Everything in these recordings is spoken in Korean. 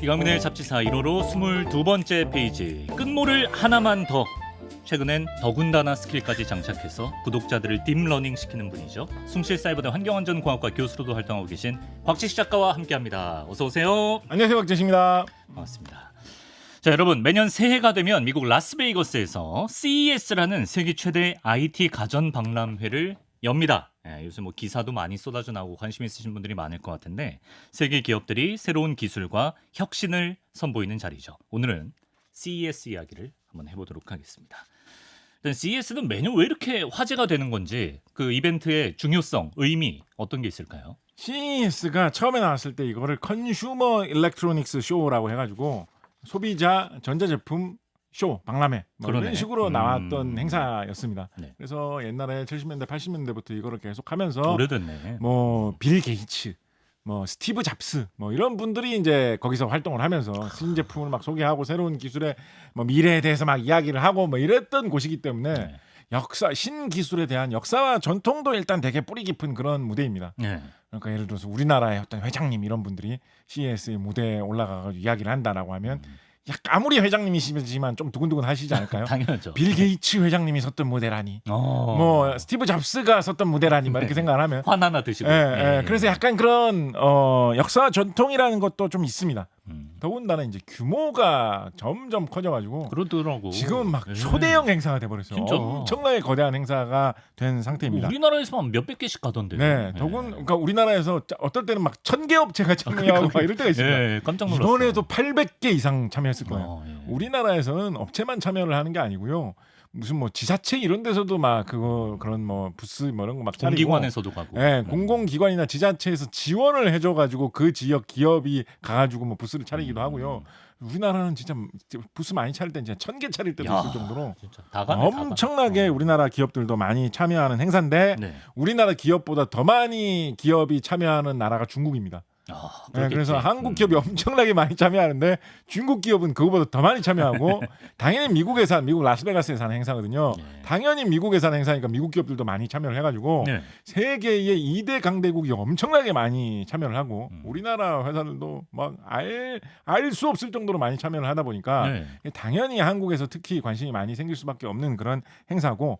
이강민의 잡지사 1호로 22번째 페이지. 끝모를 하나만 더. 최근엔 더군다나 스킬까지 장착해서 구독자들을 딥러닝 시키는 분이죠. 숭실사이버대 환경안전공학과 교수로도 활동하고 계신 곽지식 작가와 함께합니다. 어서 오세요. 안녕하세요, 곽지식입니다. 반갑습니다. 자, 여러분, 매년 새해가 되면 미국 라스베이거스에서 CES라는 세계 최대 IT 가전 박람회를 엽니다. 요즘 기사도 많이 쏟아져 나오고 관심 있으신 분들이 많을 것 같은데 세계 기업들이 새로운 기술과 혁신을 선보이는 자리죠. 오늘은 CES 이야기를 한번 해보도록 하겠습니다. 일단 CES는 매년 왜 이렇게 화제가 되는 건지 그 이벤트의 중요성, 의미 어떤 게 있을까요? CES가 처음에 나왔을 때 이거를 컨슈머 일렉트로닉스 쇼라고 해가지고 소비자 전자제품 쇼, 박람회 뭐 이런 식으로 나왔던 행사였습니다. 네. 그래서 옛날에 70년대, 80년대부터 이거를 계속하면서 오래됐네. 뭐 빌 게이츠, 뭐 스티브 잡스, 뭐 이런 분들이 이제 거기서 활동을 하면서 신제품을 막 소개하고 새로운 기술의 뭐 미래에 대해서 막 이야기를 하고 뭐 이랬던 곳이기 때문에 네. 역사, 신기술에 대한 역사와 전통도 일단 되게 뿌리 깊은 그런 무대입니다. 네. 그러니까 예를 들어서 우리나라의 어떤 회장님 이런 분들이 CES의 무대에 올라가서 이야기를 한다라고 하면 아무리 회장님이시지만 좀 두근두근 하시지 않을까요? 당연하죠. 빌 게이츠 회장님이 섰던 무대라니, 뭐 스티브 잡스가 섰던 무대라니, 막 이렇게 생각을 하면, 환 하나 드시고. 그래서 약간 그런 역사 전통이라는 것도 좀 있습니다. 더군다나 이제 규모가 점점 커져가지고 그러더라고. 지금은 막 초대형 행사가 돼버렸어요. 진짜. 엄청나게 거대한 행사가 된 상태입니다. 우리나라에서만 몇백 개씩 가던데. 네, 그러니까 우리나라에서 어떨 때는 막 1000개 업체가 참여하고 막 이럴 때가 있습니다. 예, 깜짝 놀랐어요. 이번에도 800개 이상 참여했을 거예요. 예. 우리나라에서는 업체만 참여를 하는 게 아니고요. 무슨 뭐 지자체 이런 데서도 막 그런 뭐 부스 뭐 이런 거 막 차리고, 공기관에서도 가고. 네, 공공기관이나 지자체에서 지원을 해줘가지고 그 지역 기업이 가가지고 뭐 부스를 차리기도 하고요. 우리나라는 진짜 부스 많이 차릴 때 진짜 1000개 차릴 때도 있을 정도로 진짜 다 가네, 엄청나게 우리나라 기업들도 많이 참여하는 행사인데 네. 우리나라 기업보다 더 많이 기업이 참여하는 나라가 중국입니다. 네, 그래서 한국 기업이 엄청나게 많이 참여하는데 중국 기업은 그거보다 더 많이 참여하고 당연히 미국 라스베가스에서 하는 행사거든요. 네. 당연히 미국에서 하는 행사니까 미국 기업들도 많이 참여를 해가지고 네. 세계의 2대 강대국이 엄청나게 많이 참여를 하고 우리나라 회사들도 막 알 수 없을 정도로 많이 참여를 하다 보니까 네. 당연히 한국에서 특히 관심이 많이 생길 수밖에 없는 그런 행사고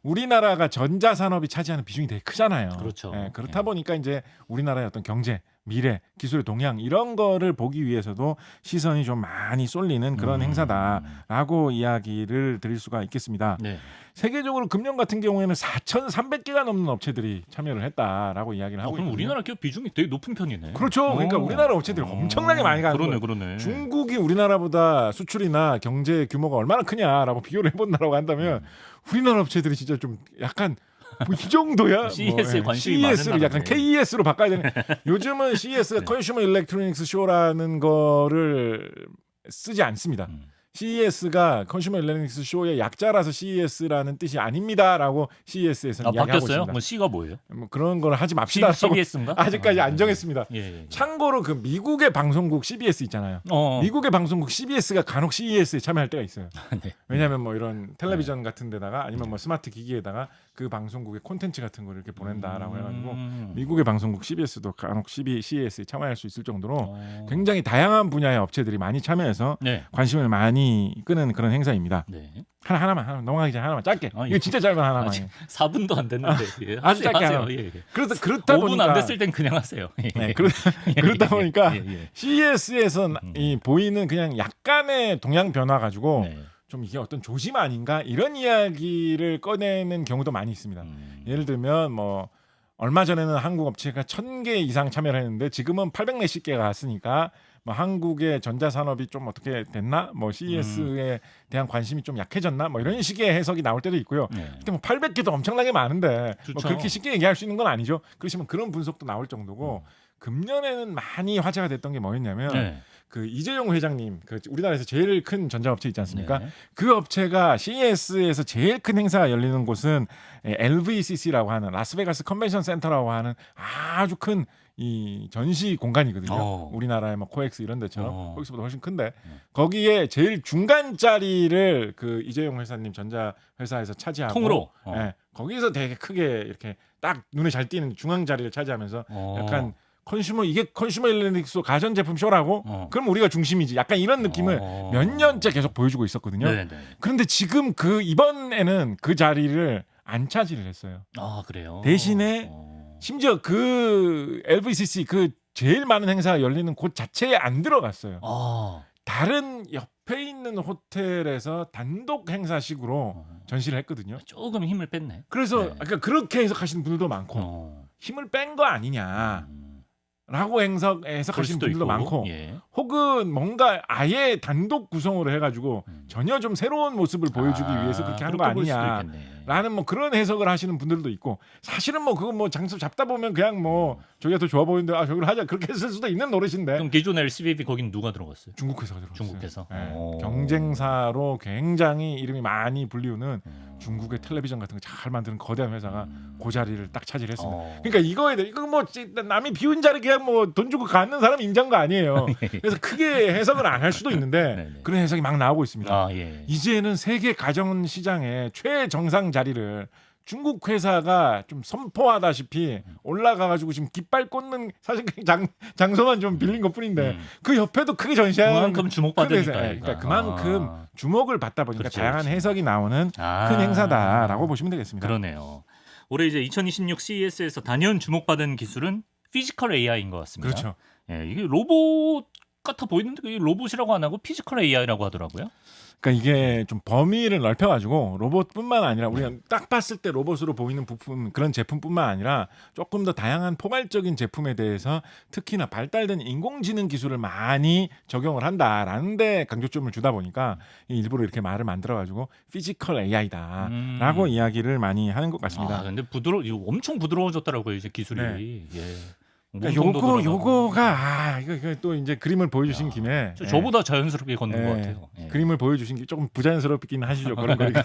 우리나라가 전자산업이 차지하는 비중이 되게 크잖아요. 그렇죠. 네, 그렇다 보니까 이제 우리나라의 어떤 경제, 미래, 기술의 동향 이런 거를 보기 위해서도 시선이 좀 많이 쏠리는 그런 행사다라고 이야기를 드릴 수가 있겠습니다. 네. 세계적으로 금년 같은 경우에는 4,300개가 넘는 업체들이 참여를 했다라고 이야기를 하고 그럼 있거든요. 우리나라 기업 비중이 되게 높은 편이네. 그렇죠. 그러니까 우리나라 업체들이 엄청나게 많이 가는 거예요. 그러네. 중국이 우리나라보다 수출이나 경제 규모가 얼마나 크냐라고 비교를 해본다라고 한다면 우리나라 업체들이 진짜 좀 약간 뭐 이 정도야? CES에 관심이 CES를 많은 약간 나라네. KES로 바꿔야 되는. 요즘은 CES가 컨슈머 일렉트로닉스 쇼라는 거를 쓰지 않습니다. CES가 컨슈머 일렉트로닉스 쇼의 약자라서 CES라는 뜻이 아닙니다라고 CES에서는 이야기하고 바뀌었어요? 있습니다. 뭐 C가 뭐예요? 뭐 그런 걸 하지 맙시다. CBS인가? 아직까지 안 정했습니다. 예. 참고로 그 미국의 방송국 CBS 있잖아요. 미국의 방송국 CBS가 간혹 CES에 참여할 때가 있어요. 네. 왜냐하면 뭐 이런 텔레비전 같은 데다가 아니면 뭐 스마트 기기에다가 그 방송국의 콘텐츠 같은 걸 이렇게 보낸다라고 해가지고 미국의 방송국 CBS도 간혹 CES에 참여할 수 있을 정도로 굉장히 다양한 분야의 업체들이 많이 참여해서 네. 관심을 많이 끄는 그런 행사입니다. 네. 하나만 넘어가기 전에 하나만 짧게. 예. 이거 진짜 짧은 하나만. 아직 4분도 안 됐는데. 예. 아주 짧게 하세요. 하나. 예. 그렇다 5분 보니까 안 됐을 땐 그냥 하세요. 네, 그렇다 보니까 예. CES에서 이 보이는 그냥 약간의 동향 변화 가지고 네. 좀 이게 어떤 조짐 아닌가 이런 이야기를 꺼내는 경우도 많이 있습니다. 예를 들면 뭐 얼마 전에는 한국 업체가 1000개 이상 참여를 했는데 지금은 800몇십 개가 갔으니까 뭐 한국의 전자산업이 좀 어떻게 됐나? 뭐 CES에 대한 관심이 좀 약해졌나? 뭐 이런 식의 해석이 나올 때도 있고요. 근데 뭐 800개도 엄청나게 많은데 뭐 그렇게 쉽게 얘기할 수 있는 건 아니죠. 그렇지만 그런 분석도 나올 정도고 금년에는 많이 화제가 됐던 게 뭐였냐면 그 이재용 회장님, 그 우리나라에서 제일 큰 전자업체 있지 않습니까? 네. 그 업체가 CES에서 제일 큰 행사가 열리는 곳은 LVCC라고 하는 라스베가스 컨벤션 센터라고 하는 아주 큰 이 전시 공간이거든요. 우리나라의 뭐 코엑스 이런 데처럼 거기서보다 훨씬 큰데 거기에 제일 중간 자리를 그 이재용 회사님 전자 회사에서 차지하고 통으로 거기서 되게 크게 이렇게 딱 눈에 잘 띄는 중앙 자리를 차지하면서 약간 컨슈머 이게 컨슈머 일렉트로닉스 가전제품 쇼라고? 그럼 우리가 중심이지. 약간 이런 느낌을 몇 년째 계속 보여주고 있었거든요. 네네. 그런데 지금 그 이번에는 그 자리를 안 차지를 했어요. 아 그래요. 대신에 심지어 그 LVCC 그 제일 많은 행사가 열리는 곳 자체에 안 들어갔어요. 다른 옆에 있는 호텔에서 단독 행사식으로 전시를 했거든요. 조금 힘을 뺐네. 그래서 네. 그러니까 그렇게 해석하시는 분들도 많고 힘을 뺀 거 아니냐. 라고 해석하시는 분들도 많고 예. 혹은 뭔가 아예 단독 구성으로 해가지고 전혀 좀 새로운 모습을 보여주기 위해서 그렇게 하는 거 아니냐라는 뭐 그런 해석을 하시는 분들도 있고 사실은 뭐 그건 뭐 장소 잡다 보면 그냥 뭐 저기가 더 좋아 보이는데 아 저기를 하자 그렇게 했을 수도 있는 노릇인데 그럼 기존 LCBB 거긴 누가 들어갔어요? 중국 회사가 들어갔어요. 중국 회사. 네. 경쟁사로 굉장히 이름이 많이 불리우는 중국의 텔레비전 같은 거 잘 만드는 거대한 회사가 그 자리를 딱 차지했습니다. 그러니까 이거에 대해 이거 뭐 남이 비운 자리 그냥 뭐 돈 주고 갖는 사람 인정한 거 아니에요. 그래서 크게 해석을 안 할 수도 있는데 그런 해석이 막 나오고 있습니다. 예. 이제는 세계 가전 시장의 최정상 자리를 중국 회사가 좀 선포하다시피 올라가가지고 지금 깃발 꽂는 사실 장소만 좀 빌린 것뿐인데 그 옆에도 크게 전시하는 그만큼 주목받으니까. 그러니까 그만큼 주목을 받다 보니까 그렇지, 다양한 그렇지. 해석이 나오는 큰 행사다라고 보시면 되겠습니다. 그러네요. 올해 이제 2026 CES에서 단연 주목받은 기술은 피지컬 AI인 것 같습니다. 그렇죠. 예, 이게 로봇 같아 보이는데 이게 로봇이라고 안 하고 피지컬 AI라고 하더라고요. 그러니까 이게 좀 범위를 넓혀가지고 로봇뿐만 아니라 우리가 딱 봤을 때 로봇으로 보이는 부품 그런 제품뿐만 아니라 조금 더 다양한 포괄적인 제품에 대해서 특히나 발달된 인공지능 기술을 많이 적용을 한다라는 데 강조점을 주다 보니까 일부러 이렇게 말을 만들어가지고 피지컬 AI다라고 이야기를 많이 하는 것 같습니다. 근데 이거 엄청 부드러워졌더라고요 이제 기술이. 네. 예. 그러니까 요거가 이거 또 이제 그림을 보여주신 김에 저보다 자연스럽게 걷는 것 같아요. 예. 그림을 보여주신 게 조금 부자연스럽긴 하시죠 그런 거니까.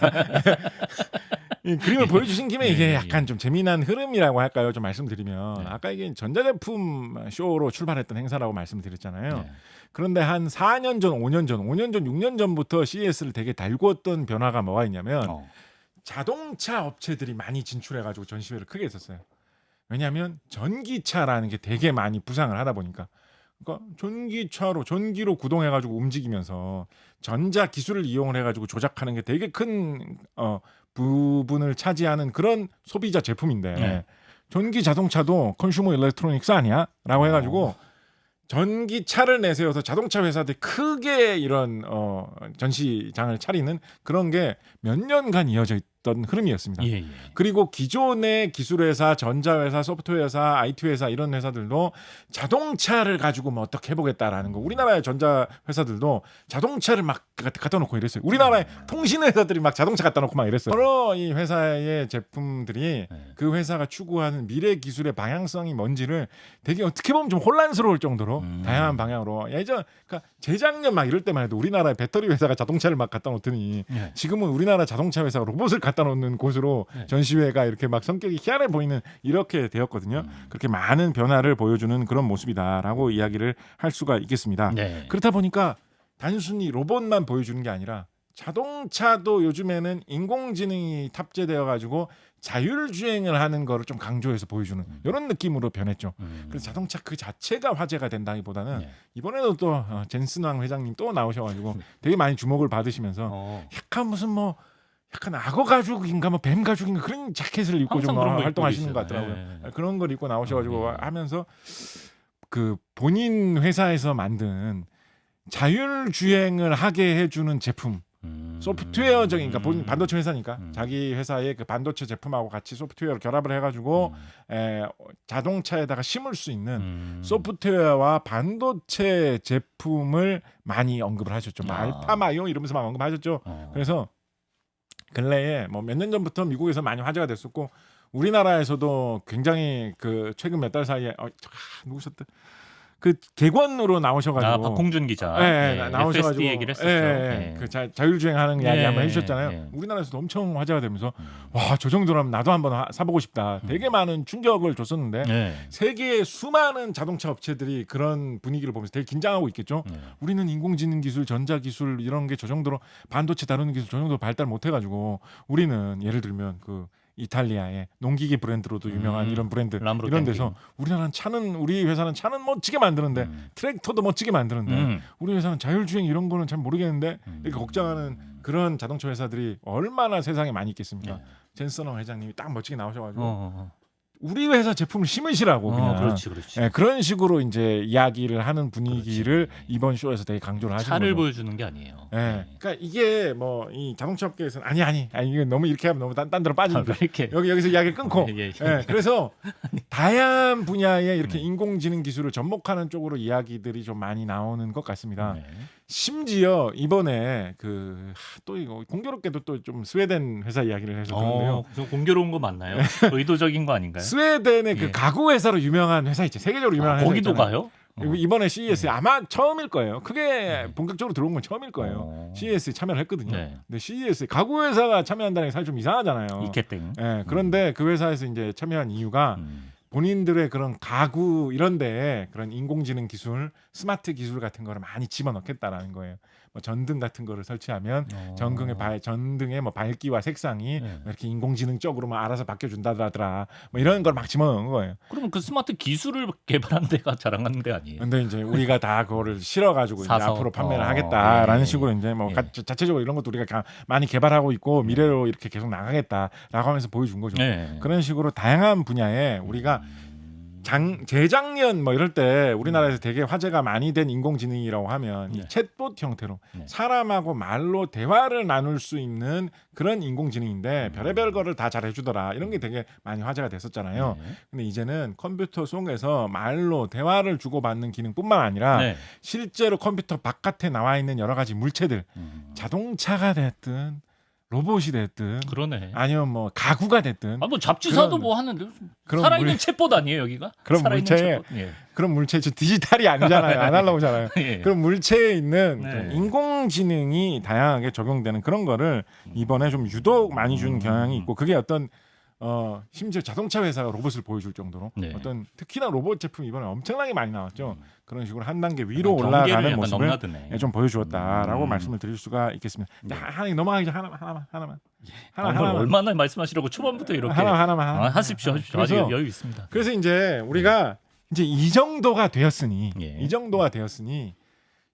이 그림을 보여주신 김에 이게 약간 좀 재미난 흐름이라고 할까요? 좀 말씀드리면 아까 이게 전자제품 쇼로 출발했던 행사라고 말씀드렸잖아요. 그런데 한 4년 전, 5년 전, 6년 전부터 CES를 되게 달구었던 변화가 뭐가 있냐면 자동차 업체들이 많이 진출해가지고 전시회를 크게 했었어요. 왜냐하면 전기차라는 게 되게 많이 부상을 하다 보니까 그러니까 전기로 구동해가지고 움직이면서 전자 기술을 이용을 해가지고 조작하는 게 되게 큰 부분을 차지하는 그런 소비자 제품인데 전기 자동차도 컨슈머 일렉트로닉스 아니야?라고 해가지고 전기차를 내세워서 자동차 회사들이 크게 이런 전시장을 차리는 그런 게 몇 년간 이어져 있던 흐름이었습니다. 그리고 기존의 기술회사, 전자회사, 소프트웨어회사, IT회사 이런 회사들도 자동차를 가지고 뭐 어떻게 해보겠다라는 거. 우리나라의 전자회사들도 자동차를 막 갖다 놓고 이랬어요. 우리나라의 통신회사들이 막 자동차 갖다 놓고 막 이랬어요. 여러 이 회사의 제품들이 그 회사가 추구하는 미래 기술의 방향성이 뭔지를 되게 어떻게 보면 좀 혼란스러울 정도로 다양한 방향으로 그러니까 재작년 막 이럴 때만 해도 우리나라의 배터리 회사가 자동차를 막 갖다 놓더니 지금은 우리나라 자동차 회사가 로봇을 갖다 놓는 곳으로 전시회가 이렇게 막 성격이 희한해 보이는 이렇게 되었거든요. 그렇게 많은 변화를 보여주는 그런 모습이다라고 이야기를 할 수가 있겠습니다. 그렇다 보니까 단순히 로봇만 보여주는 게 아니라 자동차도 요즘에는 인공지능이 탑재되어 가지고 자율주행을 하는 거를 좀 강조해서 보여주는 이런 느낌으로 변했죠. 그래서 자동차 그 자체가 화제가 된다기보다는 이번에도 또 젠슨왕 회장님 또 나오셔가지고 되게 많이 주목을 받으시면서 약간 무슨 뭐 약간 악어 가죽인가 뭐 뱀 가죽인가 그런 자켓을 입고 좀 활동하시는 것 같더라고요. 그런 걸 입고 나오셔가지고 하면서 그 본인 회사에서 만든 자율주행을 하게 해주는 제품 소프트웨어적인 그러니까 본인 반도체 회사니까 자기 회사의 그 반도체 제품하고 같이 소프트웨어를 결합을 해가지고 자동차에다가 심을 수 있는 소프트웨어와 반도체 제품을 많이 언급을 하셨죠. 뭐 알파마요 이러면서 막 언급하셨죠. 그래서 근래에 뭐 몇 년 전부터 미국에서 많이 화제가 됐었고 우리나라에서도 굉장히 그 최근 몇 달 사이에 누구셨대? 그 객원으로 나오셔가지고 박홍준 기자 나오셔가지고 FSD 얘기를 했었죠. 그 자율주행하는 이야기 한번 해주셨잖아요. 우리나라에서도 엄청 화제가 되면서 와 저 정도라면 나도 한번 사보고 싶다. 되게 많은 충격을 줬었는데 세계의 수많은 자동차 업체들이 그런 분위기를 보면서 되게 긴장하고 있겠죠. 우리는 인공지능 기술, 전자 기술 이런 게 저 정도로 반도체 다루는 기술 저 정도로 발달 못해가지고 우리는 예를 들면 그 이탈리아의 농기계 브랜드로도 유명한 이런 브랜드 람보르기니. 이런 데서 우리 회사는 차는 멋지게 만드는데 트랙터도 멋지게 만드는데 우리 회사는 자율주행 이런 거는 잘 모르겠는데 이렇게 걱정하는 그런 자동차 회사들이 얼마나 세상에 많이 있겠습니까? 네. 젠슨홍 회장님이 딱 멋지게 나오셔가지고 우리 회사 제품을 심으시라고 그냥 그렇지. 예, 그런 식으로 이제 이야기를 하는 분위기를 그렇지. 이번 쇼에서 되게 강조를 하시는 차를 거죠. 보여주는 게 아니에요. 예, 그러니까 이게 뭐 이 자동차 업계에서는 아니 이게 너무 이렇게 하면 너무 딴 데로 빠지니까 이렇게 여기서 이야기를 끊고 예. 그래서 다양한 분야에 이렇게 인공지능 기술을 접목하는 쪽으로 이야기들이 좀 많이 나오는 것 같습니다. 네. 심지어 이번에 또 이거 공교롭게도 또 좀 스웨덴 회사 이야기를 해서 그런데요. 좀 공교로운 거 맞나요? 의도적인 거 아닌가요? 스웨덴의 예. 그 가구 회사로 유명한 회사 있죠. 세계적으로 유명한 회사 거기도 있잖아요. 가요? 이번에 CES에 아마 처음일 거예요. 크게 본격적으로 들어온 건 처음일 거예요. CES에 참여를 했거든요. 네. 근데 CES에 가구 회사가 참여한다는 게 사실 좀 이상하잖아요. 이케땡. 예, 그런데 그 회사에서 이제 참여한 이유가 본인들의 그런 가구 이런데 그런 인공지능 기술, 스마트 기술 같은 거를 많이 집어넣겠다라는 거예요. 뭐 전등 같은 거를 설치하면 전등의 뭐 밝기와 색상이 네. 이렇게 인공지능적으로 뭐 알아서 바뀌어준다더라. 뭐 이런 걸 막 집어넣은 거예요. 그러면 그 스마트 기술을 개발한 데가 자랑하는 데 아니에요? 근데 이제 우리가 다 그거를 실어가지고 이제 사서. 앞으로 판매를 하겠다라는 예. 식으로 이제 뭐 예. 자체적으로 이런 것도 우리가 많이 개발하고 있고 미래로 이렇게 계속 나가겠다라고 하면서 보여준 거죠. 네. 그런 식으로 다양한 분야에 우리가 재작년 뭐 이럴 때 우리나라에서 되게 화제가 많이 된 인공지능이라고 하면 이 네. 챗봇 형태로 네. 사람하고 말로 대화를 나눌 수 있는 그런 인공지능인데 별의별 거를 다 잘해주더라 이런 게 되게 많이 화제가 됐었잖아요. 네. 근데 이제는 컴퓨터 속에서 말로 대화를 주고받는 기능뿐만 아니라 네. 실제로 컴퓨터 바깥에 나와 있는 여러 가지 물체들 자동차가 됐든 로봇이 됐든 그러네. 아니면 뭐 가구가 됐든 뭐 잡지사도 그런- 뭐 하는데 그런 살아있는 챗봇 아니에요 여기가? 그런 살아있는 물체에 챗봇. 예. 그런 물체 디지털이 아니잖아요. 아날로그잖아요. 예. 그런 물체에 있는 네. 좀 인공지능이 다양하게 적용되는 그런 거를 이번에 좀 유독 많이 준 경향이 있고 그게 어떤 심지어 자동차 회사가 로봇을 보여줄 정도로 네. 어떤 특히나 로봇 제품 이번에 엄청나게 많이 나왔죠. 그런 식으로 한 단계 약간 위로 경계를 올라가는 약간 모습을 넘나드네. 좀 보여주었다라고 말씀을 드릴 수가 있겠습니다. 네. 하나 넘어가기 하나만 뭘 얼마나 말씀하시라고 초반부터 이렇게 하나만 하십시오. 아주 그래서- 여유 있습니다. 그래서 이제 우리가 이제 이 정도가 되었으니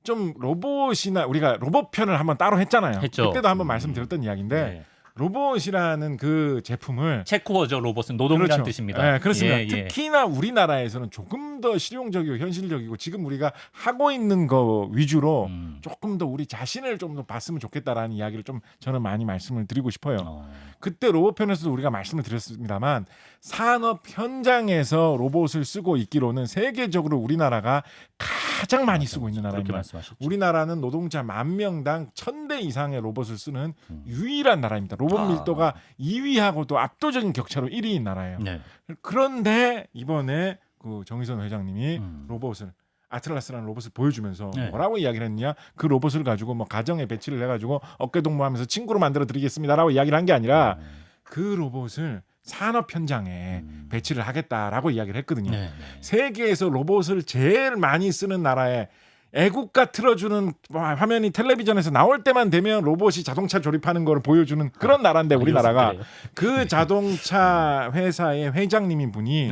좀 로봇이나 우리가 로봇 편을 한번 따로 했잖아요. 했죠. 그때도 한번 말씀드렸던 이야기인데 네. 로봇이라는 그 제품을 체코어죠 로봇은 노동이라는 그렇죠. 뜻입니다. 네, 그렇습니다. 예, 예. 특히나 우리나라에서는 조금 더 실용적이고 현실적이고 지금 우리가 하고 있는 거 위주로 조금 더 우리 자신을 좀 더 봤으면 좋겠다라는 이야기를 좀 저는 많이 말씀을 드리고 싶어요. 그때 로봇 편에서도 우리가 말씀을 드렸습니다만 산업 현장에서 로봇을 쓰고 있기로는 세계적으로 우리나라가 가장 많이 쓰고 있는 그렇게 나라입니다. 말씀하셨죠. 우리나라는 노동자 10,000명당 1,000대 이상의 로봇을 쓰는 유일한 나라입니다. 로봇 밀도가 2위하고도 압도적인 격차로 1위인 나라예요. 네. 그런데 이번에 그 정의선 회장님이 로봇을 아틀라스라는 로봇을 보여주면서 네. 뭐라고 이야기를 했냐? 그 로봇을 가지고 뭐 가정에 배치를 해가지고 어깨 동무하면서 친구로 만들어 드리겠습니다라고 이야기를 한 게 아니라 그 로봇을 산업 현장에 배치를 하겠다라고 이야기를 했거든요. 네. 세계에서 로봇을 제일 많이 쓰는 나라에 애국가 틀어주는 화면이 텔레비전에서 나올 때만 되면 로봇이 자동차 조립하는 걸 보여주는 그런 나라인데 우리나라가 그래요? 그 자동차 회사의 회장님인 분이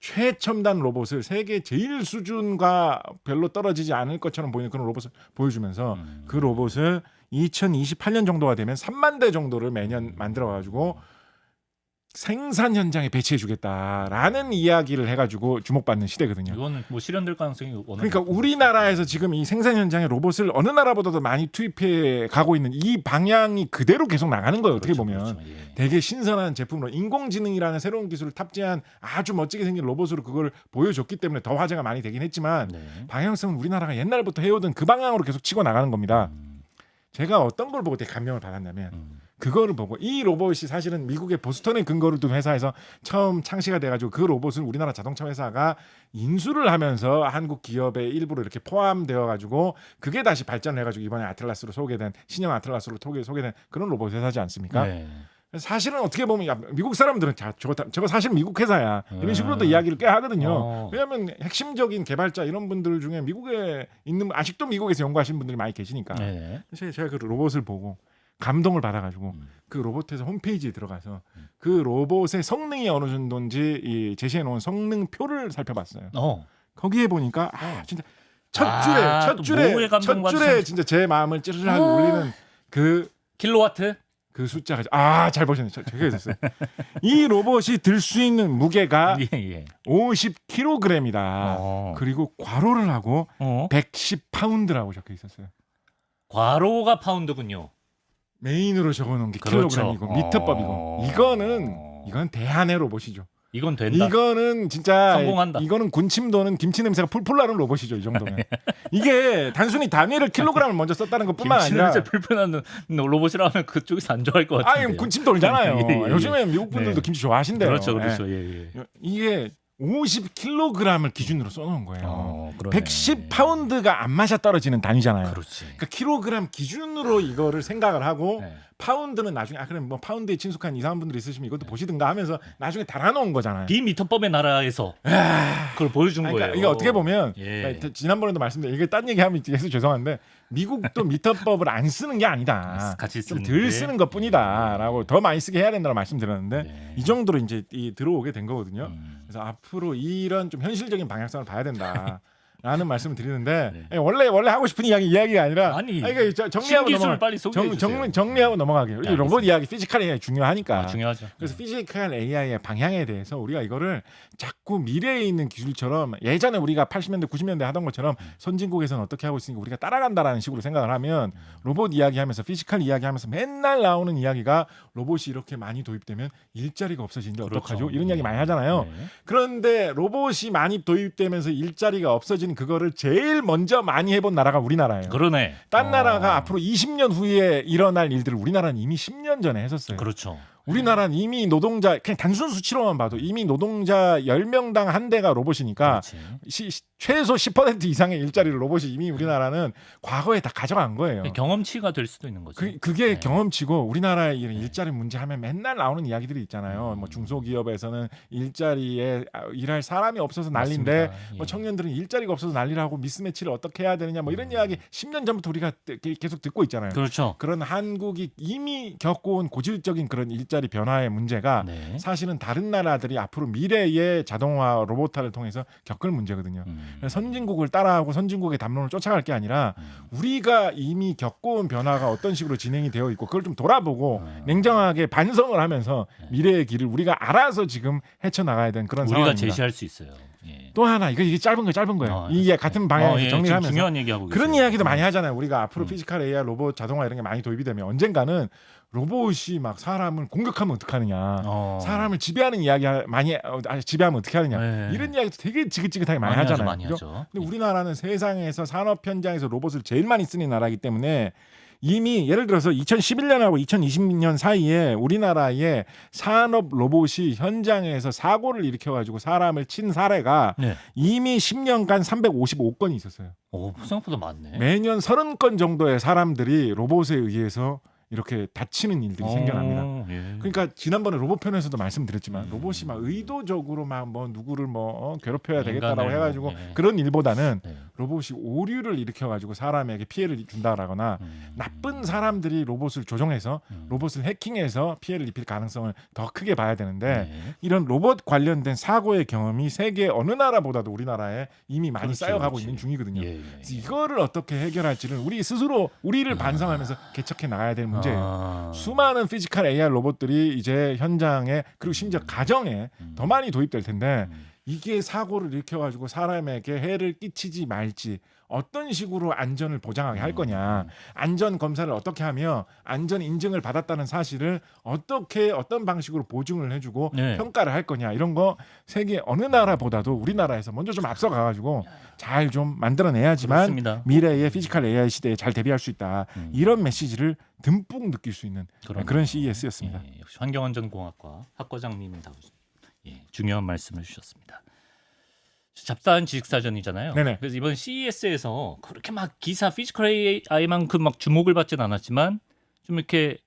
최첨단 로봇을 세계 제일 수준과 별로 떨어지지 않을 것처럼 보이는 그런 로봇을 보여주면서 그 로봇을 2028년 정도가 되면 3만 대 정도를 매년 만들어가지고 생산 현장에 배치해주겠다라는 이야기를 해가지고 주목받는 시대거든요. 이거는 뭐 실현될 가능성이 워낙 그러니까 우리나라에서 지금 이 생산 현장에 로봇을 어느 나라보다도 많이 투입해 가고 있는 이 방향이 그대로 계속 나가는 거예요. 어떻게 보면 그렇죠. 예. 되게 신선한 제품으로 인공지능이라는 새로운 기술을 탑재한 아주 멋지게 생긴 로봇으로 그걸 보여줬기 때문에 더 화제가 많이 되긴 했지만 네. 방향성은 우리나라가 옛날부터 해오던 그 방향으로 계속 치고 나가는 겁니다. 제가 어떤 걸 보고 되게 감명을 받았냐면 그거를 보고 이 로봇이 사실은 미국의 보스턴에 근거를 둔 회사에서 처음 창시가 돼가지고 그 로봇을 우리나라 자동차 회사가 인수를 하면서 한국 기업의 일부로 이렇게 포함되어가지고 그게 다시 발전해가지고 이번에 아틀라스로 소개된 신형 아틀라스로 소개된 그런 로봇 회사지 않습니까? 네. 사실은 어떻게 보면 야, 미국 사람들은 저거 사실 미국 회사야 이런 식으로도 이야기를 꽤 하거든요. 왜냐하면 핵심적인 개발자 이런 분들 중에 미국에 있는 아직도 미국에서 연구하시는 분들이 많이 계시니까. 네. 제가 그 로봇을 보고 감동을 받아가지고 그 로봇에서 홈페이지에 들어가서 그 로봇의 성능이 어느 정도인지 이 제시해 놓은 성능표를 살펴봤어요. 거기에 보니까 진짜 첫 줄에 진짜 제 마음을 찌르르하게 울리는 그 킬로와트 그 숫자가 잘 보셨네요. 저게 됐어요. 이 로봇이 들 수 있는 무게가 50kg이다. 그리고 괄호를 하고 110파운드라고 적혀 있었어요. 괄호가 파운드군요. 메인으로 적어놓은 게 그렇죠. 킬로그램이고 미터법이고 이건 대한의 로봇이죠. 이건 된다. 이거는 진짜 성공한다. 이거는 군침 도는 김치 냄새가 풀풀 나는 로봇이죠. 이 정도면. 이게 단순히 단위를 킬로그램을 먼저 썼다는 것뿐만 김치 아니라 냄새 풀풀 나는 로봇이라 하면 그쪽에서 안 좋아할 것 같은데. 군침 돌잖아요. 예. 요즘에 미국 분들도 김치 좋아하신대요. 그렇죠. 예. 이게 50kg을 기준으로 써놓은 거예요. 110파운드가 안 맞아 떨어지는 단위잖아요. 그렇지. 그러니까 킬로그램 기준으로 이거를 생각을 하고 파운드는 나중에 그럼 뭐 파운드에 친숙한 이상한 분들이 있으시면 이것도 보시든가 하면서 나중에 달아놓은 거잖아요. 비미터법의 나라에서 그걸 보여준 거예요. 이게 어떻게 보면 지난번에도 말씀드린 이게 딴 얘기하면 해서 죄송한데 미국도 미터법을 안 쓰는 게 아니다. 같이 좀 덜 쓰는 것뿐이다라고 더 많이 쓰게 해야 된다고 말씀드렸는데 이 정도로 이제 들어오게 된 거거든요. 그래서 앞으로 이런 좀 현실적인 방향성을 봐야 된다. 라는 말씀을 드리는데 원래 하고 싶은 이야기가 아니라 정리하고 신기술을 빨리 소개해 주세요. 정리하고 넘어가게요. 이 로봇 이야기 피지컬 AI 중요하니까. 중요하죠. 그래서 피지컬 AI의 방향에 대해서 우리가 이거를 자꾸 미래에 있는 기술처럼 예전에 우리가 80년대 90년대 하던 것처럼 선진국에서는 어떻게 하고 있으니까 우리가 따라간다라는 식으로 생각을 하면 로봇 이야기하면서 피지컬 이야기하면서 맨날 나오는 이야기가 로봇이 이렇게 많이 도입되면 일자리가 없어지는데 어떡하죠? 이런 이야기 많이 하잖아요. 그런데 로봇이 많이 도입되면서 일자리가 없어지는 그거를 제일 먼저 많이 해본 나라가 우리나라예요. 그러네. 딴 나라가 앞으로 20년 후에 일어날 일들을 우리나라는 이미 10년 전에 했었어요. 그렇죠. 우리나라는 이미 노동자 그냥 단순 수치로만 봐도 이미 노동자 10명당 한 대가 로봇이니까 최소 10% 이상의 일자리를 로봇이 이미 우리나라는 과거에 다 가져간 거예요. 경험치가 될 수도 있는 거죠. 그게 경험치고 우리나라의 이런 일자리 문제 하면 맨날 나오는 이야기들이 있잖아요. 뭐 중소기업에서는 일자리에 일할 사람이 없어서 난리인데 뭐 청년들은 일자리가 없어서 난리라고 미스매치를 어떻게 해야 되느냐 뭐 이런 이야기 10년 전부터 우리가 계속 듣고 있잖아요. 그렇죠. 그런 한국이 이미 겪어온 고질적인 그런 일자리 변화의 문제가 사실은 다른 나라들이 앞으로 미래의 자동화 로봇화를 통해서 겪을 문제거든요. 선진국을 따라하고 선진국의 담론을 쫓아갈 게 아니라 우리가 이미 겪어온 변화가 어떤 식으로 진행이 되어 있고 그걸 좀 돌아보고 냉정하게 반성을 하면서 미래의 길을 우리가 알아서 지금 헤쳐나가야 되는 그런 우리가 상황입니다. 제시할 수 있어요. 또 하나 이게 짧은 거예요. 이게 같은 방향에서 정리를 하면서 중요한 얘기하고 그런 계세요. 이야기도 많이 하잖아요. 우리가 앞으로 피지컬 AI, 로봇, 자동화 이런 게 많이 도입이 되면 언젠가는 로봇이 막 사람을 공격하면 어떡하느냐, 사람을 지배하는 이야기 많이 지배하면 어떻게 하느냐 이런 이야기도 되게 지긋지긋하게 많이 하잖아요. 많이 하죠. 근데 우리나라는 세상에서 산업 현장에서 로봇을 제일 많이 쓰는 나라이기 때문에 이미 예를 들어서 2011년하고 2020년 사이에 우리나라의 산업 로봇이 현장에서 사고를 일으켜가지고 사람을 친 사례가 이미 10년간 355건이 있었어요. 생각보다 많네. 매년 30건 정도의 사람들이 로봇에 의해서 이렇게 다치는 일들이 생겨납니다. 그러니까 지난번에 로봇 편에서도 말씀드렸지만 로봇이 막 의도적으로 막 뭐 누구를 괴롭혀야 되겠다라고 해가지고 그런 일보다는 로봇이 오류를 일으켜가지고 사람에게 피해를 준다라거나 나쁜 사람들이 로봇을 조종해서 로봇을 해킹해서 피해를 입힐 가능성을 더 크게 봐야 되는데 이런 로봇 관련된 사고의 경험이 세계 어느 나라보다도 우리나라에 이미 많이 쌓여가고 있는 중이거든요. 그래서 이거를 어떻게 해결할지를 우리 스스로 우리를 반성하면서 개척해 나가야 될 문제예요. 수많은 피지컬 AI 로봇들이 이제 현장에 그리고 심지어 가정에 더 많이 도입될 텐데 이게 사고를 일으켜가지고 사람에게 해를 끼치지 말지 어떤 식으로 안전을 보장하게 할 거냐, 안전 검사를 어떻게 하며 안전 인증을 받았다는 사실을 어떻게 어떤 방식으로 보증을 해주고 평가를 할 거냐 이런 거 세계 어느 나라보다도 우리나라에서 먼저 좀 앞서가가지고 잘 좀 만들어내야지만 그렇습니다. 미래의 피지컬 AI 시대에 잘 대비할 수 있다. 이런 메시지를 듬뿍 느낄 수 있는 그런 CES였습니다. 역시 환경안전공학과 학과장님이 다 중요한 말씀을 주셨습니다. 잡다한 지식사전이잖아요. 그래서 이번 CES에서 그렇게 막 기사 피지컬 AI만큼 막 주목을 받진 않았지만 좀 이렇게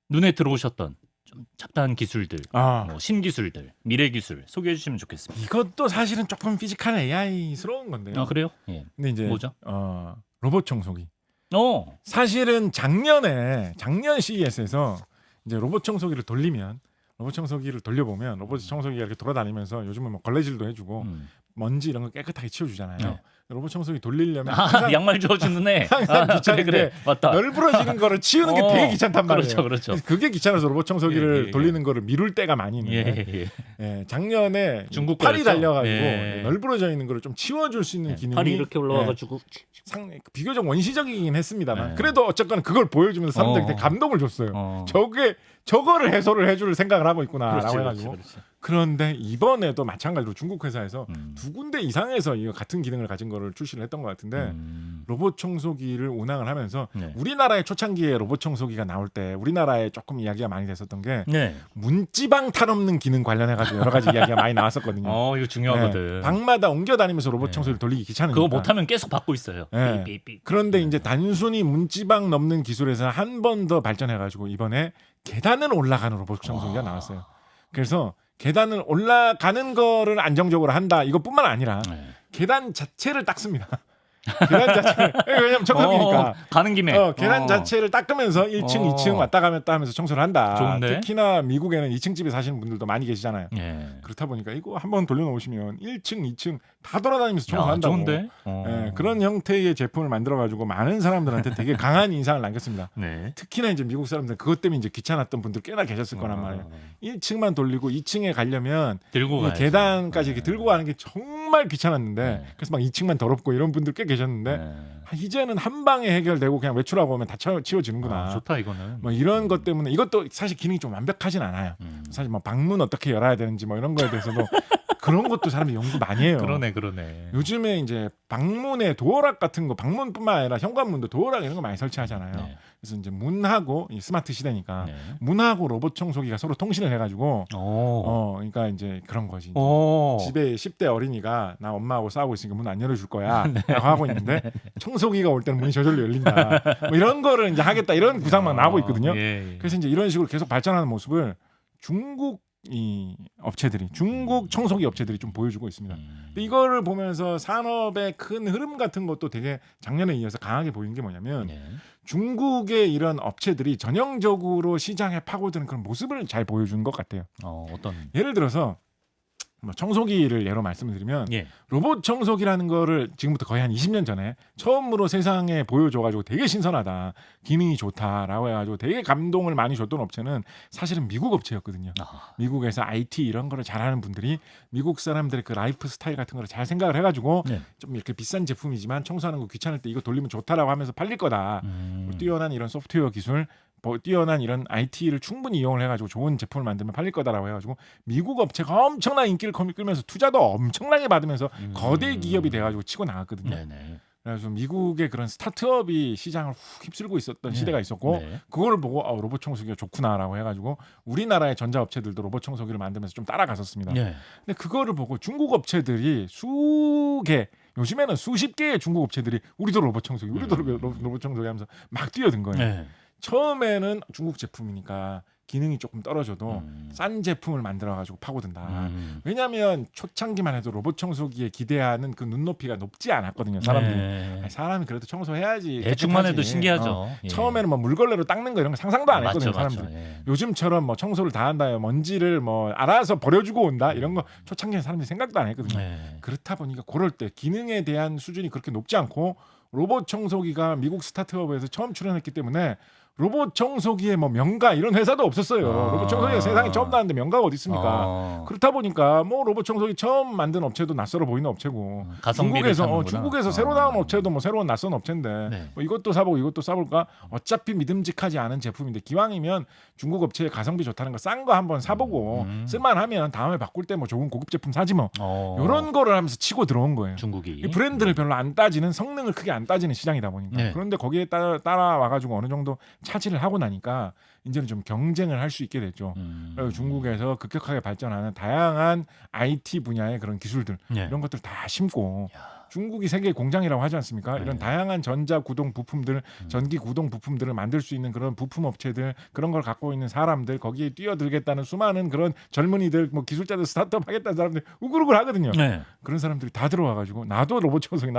눈에 들어오셨던 좀 잡다한 기술들, 뭐 신기술들, 미래 기술 소개해 주시면 좋겠습니다. 이것도 사실은 조금 피지컬 AI스러운 건데요. 그래요? 근데 이제 뭐죠? 로봇 청소기. 사실은 작년 CES에서 이제 로봇 청소기를 돌리면 로봇 청소기를 돌려보면 로봇 청소기가 이렇게 돌아다니면서 요즘은 뭐 걸레질도 해주고 먼지 이런 거 깨끗하게 치워주잖아요. 네. 로봇 청소기 돌리려면 항상, 양말 주워주는 애. 항상 귀찮은데 그래, 맞다. 널브러지는 거를 치우는 게 되게 귀찮단 말이에요. 그렇죠. 그게 귀찮아서 로봇 청소기를 예. 돌리는 거를 미룰 때가 많이 있는데 예. 작년에 중국 팔이 거였죠? 달려가지고 예. 널브러져 있는 거를 좀 치워줄 수 있는 기능이 팔이 이렇게 올라와가지고 비교적 원시적이긴 했습니다만 네. 그래도 어쨌거나 그걸 보여주면서 사람들이 되게 감동을 줬어요. 저거를 해소를 해줄 생각을 하고 있구나라고 해가지고 그렇지. 그런데 이번에도 마찬가지로 중국 회사에서 두 군데 이상에서 이 같은 기능을 가진 거를 출시를 했던 것 같은데 로봇 청소기를 운항을 하면서 네. 우리나라의 초창기에 로봇 청소기가 나올 때 우리나라에 조금 이야기가 많이 됐었던 게 네. 문지방 탈 없는 기능 관련해가지고 여러 가지 이야기가 많이 나왔었거든요. 이거 중요하거든. 방마다 옮겨 다니면서 로봇 청소기를 돌리기 귀찮으니까. 그거 못하면 계속 받고 있어요. 네. 삐삐삐. 그런데 이제 단순히 문지방 넘는 기술에서 한 번 더 발전해가지고 이번에 계단을 올라가는 로봇 청소기가 나왔어요. 그래서 계단을 올라가는 거를 안정적으로 한다. 이것뿐만 아니라 계단 자체를 닦습니다. 계단 자체를 왜냐면 청소기니까 가는 김에 계단 자체를 닦으면서 1층, 2층 왔다 갔다 하면서 청소를 한다. 좋은데? 특히나 미국에는 2층 집에 사시는 분들도 많이 계시잖아요. 예. 그렇다 보니까 이거 한번 돌려놓으시면 1층, 2층 다 돌아다니면서 청소한다고. 좋은데? 그런 형태의 제품을 만들어가지고 많은 사람들한테 되게 강한 인상을 남겼습니다. 네. 특히나 이제 미국 사람들 그것 때문에 이제 귀찮았던 분들 꽤나 계셨을 거란 말이에요. 1층만 돌리고 2층에 가려면 들고 가야지. 계단까지 이렇게 들고 가는 게 정말 귀찮았는데 그래서 막 2층만 더럽고 이런 분들 꽤 계셨는데 이제는 한 방에 해결되고 그냥 외출하고 오면 다 치워지는구나. 좋다 이거는. 뭐 이런 것 때문에 이것도 사실 기능이 좀 완벽하진 않아요. 사실 뭐 방문 어떻게 열어야 되는지 뭐 이런 거에 대해서도 그런 것도 사람이 연구 많이 해요. 그러네. 요즘에 이제 방문에 도어락 같은 거 방문뿐만 아니라 현관문도 도어락 이런 거 많이 설치하잖아요. 네. 그래서 이제 문하고 이 스마트 시대니까 네. 문하고 로봇 청소기가 서로 통신을 해가지고 그러니까 이제 그런 거지. 이제 집에 10대 어린이가 나 엄마하고 싸우고 있으니까 문 안 열어줄 거야 라고 하고 있는데 청소기가 올 때는 문이 저절로 열린다. 뭐 이런 거를 이제 하겠다 이런 구상 막 나오고 있거든요. 그래서 이제 이런 식으로 계속 발전하는 모습을 중국 중국 청소기 업체들이 좀 보여주고 있습니다. 근데 이거를 보면서 산업의 큰 흐름 같은 것도 되게 작년에 이어서 강하게 보인 게 뭐냐면 중국의 이런 업체들이 전형적으로 시장에 파고드는 그런 모습을 잘 보여준 것 같아요. 어떤? 예를 들어서 뭐 청소기를 예로 말씀을 드리면 로봇 청소기라는 거를 지금부터 거의 한 20년 전에 처음으로 세상에 보여줘가지고 되게 신선하다, 기능이 좋다라고 해가지고 되게 감동을 많이 줬던 업체는 사실은 미국 업체였거든요. 미국에서 IT 이런 거를 잘하는 분들이 미국 사람들의 그 라이프 스타일 같은 거를 잘 생각을 해가지고 좀 이렇게 비싼 제품이지만 청소하는 거 귀찮을 때 이거 돌리면 좋다라고 하면서 팔릴 거다. 뛰어난 이런 소프트웨어 기술, 뛰어난 이런 IT를 충분히 이용을 해가지고 좋은 제품을 만들면 팔릴 거다라고 해가지고 미국 업체가 엄청난 인기를 끌면서 투자도 엄청나게 받으면서 거대 기업이 돼가지고 치고 나갔거든요. 그래서 미국의 그런 스타트업이 시장을 훅 휩쓸고 있었던 시대가 있었고 그걸 보고 로봇 청소기가 좋구나라고 해가지고 우리나라의 전자업체들도 로봇 청소기를 만들면서 좀 따라갔었습니다. 근데 그거를 보고 중국 업체들이 요즘에는 수십 개의 중국 업체들이 우리도 로봇 청소기 로봇 청소기 하면서 막 뛰어든 거예요. 처음에는 중국 제품이니까 기능이 조금 떨어져도 싼 제품을 만들어가지고 파고든다. 왜냐하면 초창기만 해도 로봇 청소기에 기대하는 그 눈높이가 높지 않았거든요. 사람들이. 사람이 그래도 청소해야지. 대충만 해도 신기하죠. 처음에는 뭐 물걸레로 닦는 거 이런 거 상상도 안 했거든요. 사람들이. 요즘처럼 뭐 청소를 다 한다, 먼지를 뭐 알아서 버려주고 온다 이런 거 초창기에 사람들이 생각도 안 했거든요. 그렇다 보니까 그럴 때 기능에 대한 수준이 그렇게 높지 않고 로봇 청소기가 미국 스타트업에서 처음 출연했기 때문에 로봇 청소기에 뭐 명가 이런 회사도 없었어요. 로봇 청소기가 세상에 처음 나왔는데 명가가 어디 있습니까? 그렇다 보니까 뭐 로봇 청소기 처음 만든 업체도 낯설어 보이는 업체고 중국에서 새로 나온 업체도 뭐 새로운 낯선 업체인데 뭐 이것도 사보고 이것도 사볼까? 어차피 믿음직하지 않은 제품인데 기왕이면 중국 업체의 가성비 좋다는 거 싼 거 한번 사보고 쓸만하면 다음에 바꿀 때 뭐 좋은 고급 제품 사지 뭐 이런 거를 하면서 치고 들어온 거예요. 중국이 이 브랜드를 별로 안 따지는, 성능을 크게 안 따지는 시장이다 보니까 그런데 거기에 따라와가지고 어느 정도 차지를 하고 나니까 이제는 좀 경쟁을 할 수 있게 됐죠. 그리고 중국에서 급격하게 발전하는 다양한 IT 분야의 그런 기술들 이런 것들 다 심고 중국이 세계 공장이라고 하지 않습니까? 이런 다양한 전자 구동 부품들, 전기 구동 부품들을 만들 수 있는 그런 부품 업체들, 그런 걸 갖고 있는 사람들, 거기에 뛰어들겠다는 수많은 그런 젊은이들, 뭐 기술자들, 스타트업 하겠다는 사람들 우글우글 하거든요. 그런 사람들이 다 들어와가지고 나도 로봇 청소기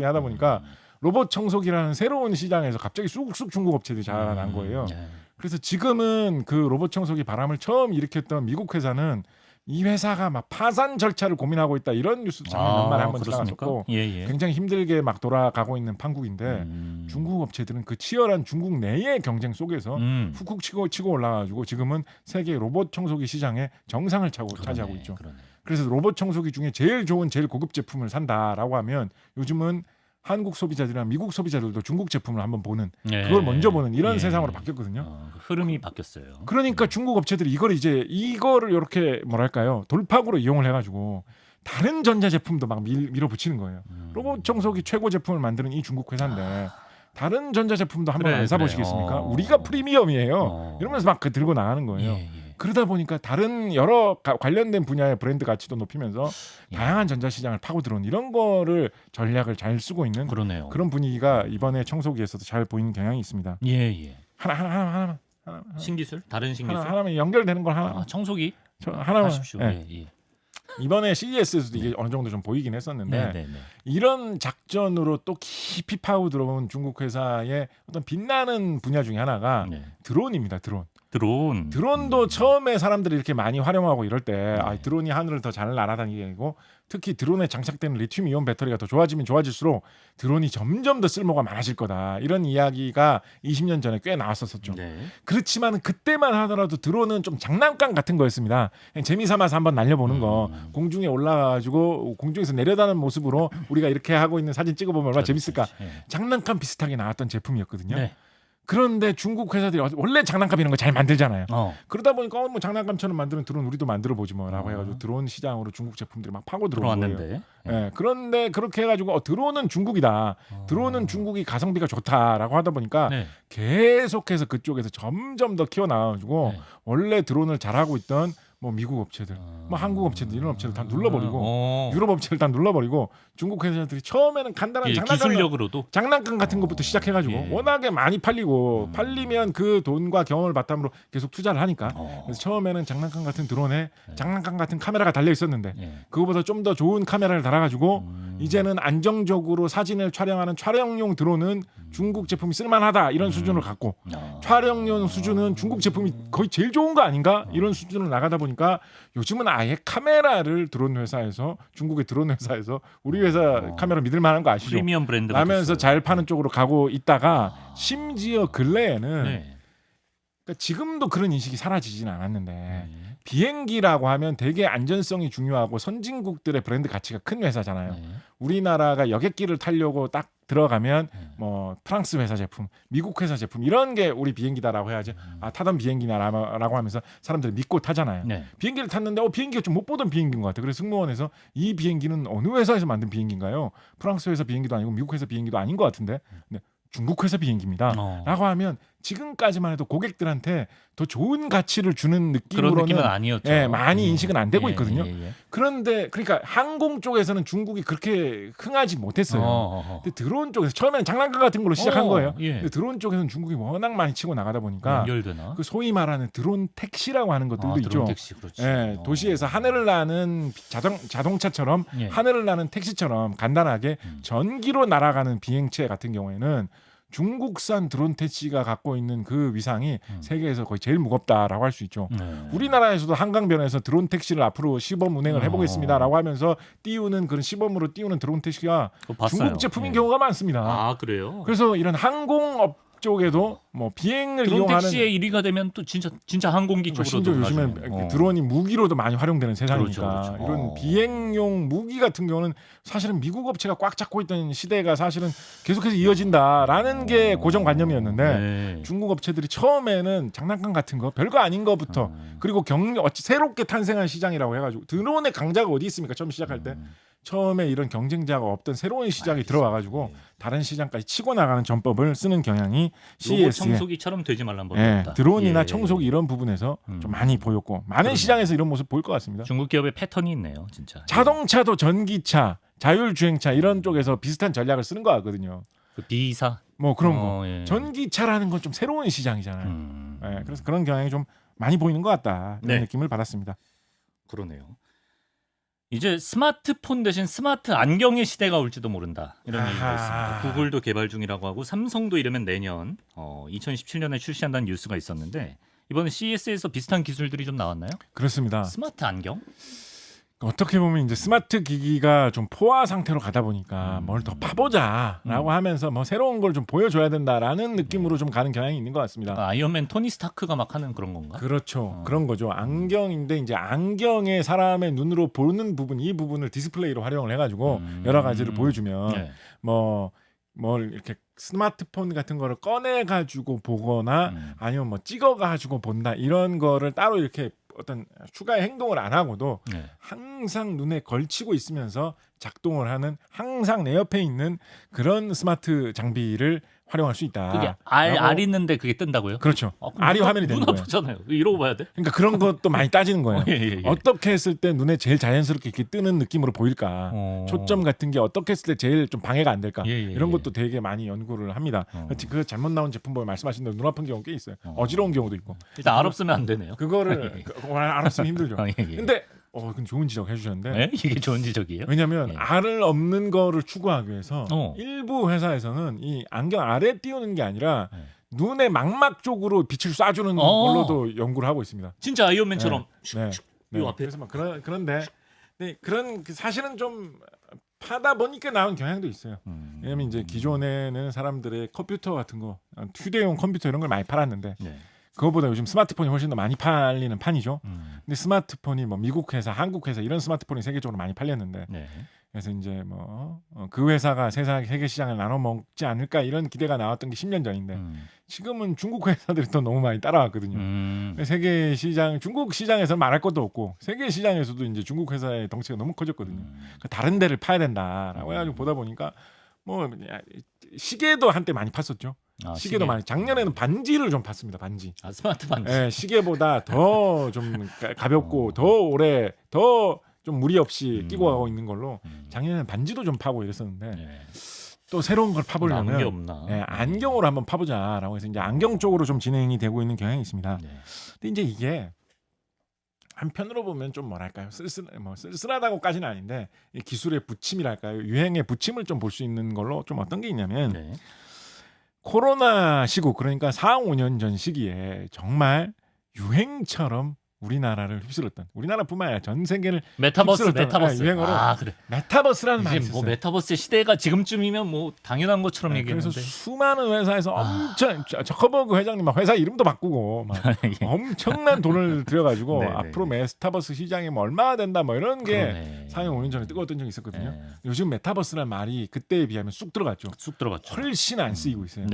하다 보니까 로봇 청소기라는 새로운 시장에서 갑자기 쑥쑥 중국 업체들이 자라난 거예요. 네. 그래서 지금은 그 로봇 청소기 바람을 처음 일으켰던 미국 회사는 이 회사가 막 파산 절차를 고민하고 있다 이런 뉴스 작년 연말에 한번 그렇습니까? 나왔었고 예, 예. 굉장히 힘들게 막 돌아가고 있는 판국인데 중국 업체들은 그 치열한 중국 내의 경쟁 속에서 훅훅 치고 올라가지고 지금은 세계 로봇 청소기 시장에 정상을 차지하고 있죠. 그러네. 그래서 로봇 청소기 중에 제일 좋은 제일 고급 제품을 산다라고 하면 요즘은 한국 소비자들이나 미국 소비자들도 중국 제품을 한번 보는 그걸 먼저 보는 이런 세상으로 바뀌었거든요. 흐름이 바뀌었어요. 그러니까 중국 업체들이 이거를 이렇게 뭐랄까요 돌파구로 이용을 해가지고 다른 전자 제품도 막 밀어붙이는 거예요. 로봇 청소기 최고 제품을 만드는 이 중국 회사인데 다른 전자 제품도 한번 안 사보시겠습니까? 우리가 프리미엄이에요. 이러면서 막 들고 나가는 거예요. 예. 그러다 보니까 다른 여러 관련된 분야의 브랜드 가치도 높이면서 다양한 전자 시장을 파고 들어온 이런 거를 전략을 잘 쓰고 있는 그러네요. 그런 분위기가 이번에 청소기에서도 잘 보이는 경향이 있습니다. 예. 하나만 신기술? 다른 신기술? 하나만 연결되는 걸 하나 청소기? 하나만 하십시오. 예. 예. 이번에 CES에서도 이게 어느 정도 좀 보이긴 했었는데 네. 이런 작전으로 또 깊이 파고 들어온 중국 회사의 어떤 빛나는 분야 중에 하나가 드론입니다. 드론도 처음에 사람들이 이렇게 많이 활용하고 이럴 때 드론이 하늘을 더 잘 날아다니게 되고 특히 드론에 장착되는 리튬 이온 배터리가 더 좋아지면 좋아질수록 드론이 점점 더 쓸모가 많아질 거다. 이런 이야기가 20년 전에 꽤 나왔었죠. 그렇지만 그때만 하더라도 드론은 좀 장난감 같은 거였습니다. 그냥 재미삼아서 한번 날려보는 거. 공중에 올라가가지고 공중에서 내려다는 모습으로 우리가 이렇게 하고 있는 사진 찍어보면 얼마나 재밌을까. 장난감 비슷하게 나왔던 제품이었거든요. 그런데 중국 회사들이 원래 장난감 이런 거 잘 만들잖아요. 그러다 보니까 뭐 장난감처럼 만드는 드론 우리도 만들어 보지 뭐라고 해가지고 드론 시장으로 중국 제품들이 막 파고 들어온 거예요. 그런데 그렇게 해가지고 드론은 중국이다. 드론은 중국이 가성비가 좋다라고 하다 보니까 계속해서 그쪽에서 점점 더 키워 나와가지고 원래 드론을 잘하고 있던 뭐 미국 업체들, 뭐 한국 업체들 이런 업체들 다 눌러버리고 유럽 업체들 다 눌러버리고 중국 회사들이 처음에는 간단한 기술력으로도 장난감 같은 것부터 시작해가지고 워낙에 많이 팔리고 팔리면 그 돈과 경험을 바탕으로 계속 투자를 하니까 그래서 처음에는 장난감 같은 드론에 장난감 같은 카메라가 달려 있었는데 그거보다 좀 더 좋은 카메라를 달아가지고 이제는 안정적으로 사진을 촬영하는 촬영용 드론은 중국 제품이 쓸만하다 이런 수준을 갖고 촬영용 수준은 중국 제품이 거의 제일 좋은 거 아닌가 이런 수준을 나가다 보니까 요즘은 아예 카메라를 드론 회사에서 중국의 드론 회사에서 우리 회사 카메라 믿을 만한 거 아시죠? 프리미엄 브랜드 라면서 잘 파는 쪽으로 가고 있다가 심지어 근래에는 그러니까 지금도 그런 인식이 사라지진 않았는데 비행기라고 하면 되게 안전성이 중요하고 선진국들의 브랜드 가치가 큰 회사잖아요. 우리나라가 여객기를 타려고 딱 들어가면 뭐 프랑스 회사 제품, 미국 회사 제품 이런 게 우리 비행기다라고 해야지 타던 비행기나라고 하면서 사람들이 믿고 타잖아요. 비행기를 탔는데 비행기가 좀 못 보던 비행기인 것 같아. 그래서 승무원에서 이 비행기는 어느 회사에서 만든 비행기인가요? 프랑스 회사 비행기도 아니고 미국 회사 비행기도 아닌 것 같은데 근데 중국 회사 비행기입니다. 라고 하면 지금까지만 해도 고객들한테 더 좋은 가치를 주는 느낌으로는 그런 느낌은 아니었죠. 많이 인식은 안 되고 있거든요. 그런데 그러니까 항공 쪽에서는 중국이 그렇게 흥하지 못했어요. 근데 드론 쪽에서 처음에는 장난감 같은 걸로 시작한 거예요. 근데 드론 쪽에서는 중국이 워낙 많이 치고 나가다 보니까 연결되나? 그 소위 말하는 드론 택시라고 하는 것들도 있죠. 드론 택시, 그렇지. 도시에서 하늘을 나는 자동차처럼 하늘을 나는 택시처럼 간단하게 전기로 날아가는 비행체 같은 경우에는 중국산 드론 택시가 갖고 있는 그 위상이 세계에서 거의 제일 무겁다라고 할 수 있죠. 우리나라에서도 한강변에서 드론 택시를 앞으로 시범 운행을 해보겠습니다라고 하면서 띄우는 그런 시범으로 띄우는 드론 택시가 중국 제품인 경우가 많습니다. 아 그래요? 그래서 이런 항공업 쪽에도 뭐 비행을 드론 이용하는 택시의 1위가 되면 또 진짜 항공기 쪽으로도 심지어 요즘엔 드론이 무기로도 많이 활용되는 세상이니까 그렇죠. 이런 비행용 무기 같은 경우는 사실은 미국 업체가 꽉 잡고 있던 시대가 사실은 계속해서 이어진다라는 게 고정관념이었는데 중국 업체들이 처음에는 장난감 같은 거 별거 아닌 거부터 그리고 새롭게 탄생한 시장이라고 해가지고 드론의 강자가 어디 있습니까? 처음 시작할 때 처음에 이런 경쟁자가 없던 새로운 시장이 들어와가지고 다른 시장까지 치고 나가는 전법을 쓰는 경향이 로봇 청소기처럼 되지 말란 법이었다. 드론이나 청소기 이런 부분에서 좀 많이 보였고 많은 시장에서 이런 모습 보일 것 같습니다. 중국 기업의 패턴이 있네요, 진짜. 자동차도 전기차, 자율주행차 이런 쪽에서 비슷한 전략을 쓰는 것 같거든요. 그 비사 뭐 그런 거. 전기차라는 건 좀 새로운 시장이잖아요. 그래서 그런 경향이 좀 많이 보이는 것 같다. 이런 느낌을 받았습니다. 그러네요. 이제 스마트폰 대신 스마트 안경의 시대가 올지도 모른다. 이런 얘기가 있습니다. 구글도 개발 중이라고 하고 삼성도 이러면 내년 2017년에 출시한다는 뉴스가 있었는데 이번에 CES에서 비슷한 기술들이 좀 나왔나요? 그렇습니다. 스마트 안경? 어떻게 보면 이제 스마트 기기가 좀 포화 상태로 가다 보니까 뭘 더 파보자라고 하면서 뭐 새로운 걸 좀 보여줘야 된다라는 느낌으로 좀 가는 경향이 있는 것 같습니다. 아이언맨 토니 스타크가 막 하는 그런 건가? 그렇죠. 그런 거죠. 안경인데 이제 안경에 사람의 눈으로 보는 부분, 이 부분을 디스플레이로 활용을 해가지고 여러 가지를 보여주면 네. 뭘 이렇게 스마트폰 같은 거를 꺼내가지고 보거나 아니면 뭐 찍어가지고 본다 이런 거를 따로 이렇게 어떤 추가의 행동을 안 하고도 네. 항상 눈에 걸치고 있으면서 작동을 하는 항상 내 옆에 있는 그런 스마트 장비를 활용할 수 있다. 그게 알 있는데 그게 뜬다고요? 그렇죠. 그럼 알이 화면이 되는 눈 거예요. 아프잖아요. 이러고 봐야 돼? 그러니까 그런 것도 많이 따지는 거예요. 예. 어떻게 했을 때 눈에 제일 자연스럽게 이렇게 뜨는 느낌으로 보일까? 초점 같은 게 어떻게 했을 때 제일 좀 방해가 안 될까? 이런 것도 되게 많이 연구를 합니다. 그 잘못 나온 제품 보면 말씀하신 대로 눈 아픈 경우 꽤 있어요. 어지러운 경우도 있고. 일단 알 없으면 안 되네요. 그거를 알았으면 힘들죠. 예. 근데 그건 좋은 지적 해주셨는데 네? 이게 좋은 지적이에요? 왜냐하면 예. 알을 없는 거를 추구하기 위해서 어. 일부 회사에서는 이 안경 알에 띄우는 게 아니라 네. 눈의 망막 쪽으로 빛을 쏴주는 걸로도 연구를 하고 있습니다. 진짜 아이언맨처럼 네. 요 앞에 그래서 막 그런데 그런 사실은 좀 파다 보니까 나온 경향도 있어요. 왜냐면 이제 기존에는 사람들의 컴퓨터 같은 거, 휴대용 컴퓨터 이런 걸 많이 팔았는데 네. 그거보다 요즘 스마트폰이 훨씬 더 많이 팔리는 판이죠. 근데 스마트폰이 뭐 미국 회사, 한국 회사 이런 스마트폰이 세계적으로 많이 팔렸는데 네. 그래서 이제 뭐 그 회사가 세계 시장을 나눠 먹지 않을까 이런 기대가 나왔던 게 10년 전인데 지금은 중국 회사들이 또 너무 많이 따라왔거든요. 세계 시장, 중국 시장에서 말할 것도 없고 세계 시장에서도 이제 중국 회사의 덩치가 너무 커졌거든요. 그러니까 다른 데를 파야 된다라고 해가지고 보다 보니까 뭐 시계도 한때 많이 팠었죠. 시계도 많이. 작년에는 반지를 좀 팠습니다. 반지. 스마트 반지. 네, 시계보다 더 좀 가볍고 더 오래 더 좀 무리 없이 끼고 가고 있는 걸로 작년에는 반지도 좀 파고 이랬었는데 또 새로운 걸 파보려면 남은 게 없나? 안경으로 한번 파보자라고 해서 이제 안경 쪽으로 좀 진행이 되고 있는 경향이 있습니다. 근데 이제 이게 한편으로 보면 좀 뭐랄까요 쓸쓸하다고까지는 아닌데 이 기술의 부침이랄까요 유행의 부침을 좀 볼 수 있는 걸로 좀 어떤 게 있냐면 코로나 시국 그러니까 4, 5년 전 시기에 정말 유행처럼 우리나라를 휩쓸었던 우리나라뿐만 아니라 전 세계를 메타버스 유행어로 그래. 메타버스라는 말이 이제 있었어요. 뭐 메타버스 시대가 지금쯤이면 뭐 당연한 것처럼 얘기했는데 그래서 수많은 회사에서 엄청 저커버그 회장님 막 회사 이름도 바꾸고 막 엄청난 돈을 들여가지고 앞으로 메타버스 시장이 뭐 얼마나 된다 뭐 이런 게 4년 5년 전에 뜨거웠던 적이 있었거든요. 요즘 메타버스라는 말이 그때에 비하면 쑥 들어갔죠. 훨씬 안 쓰이고 있어요.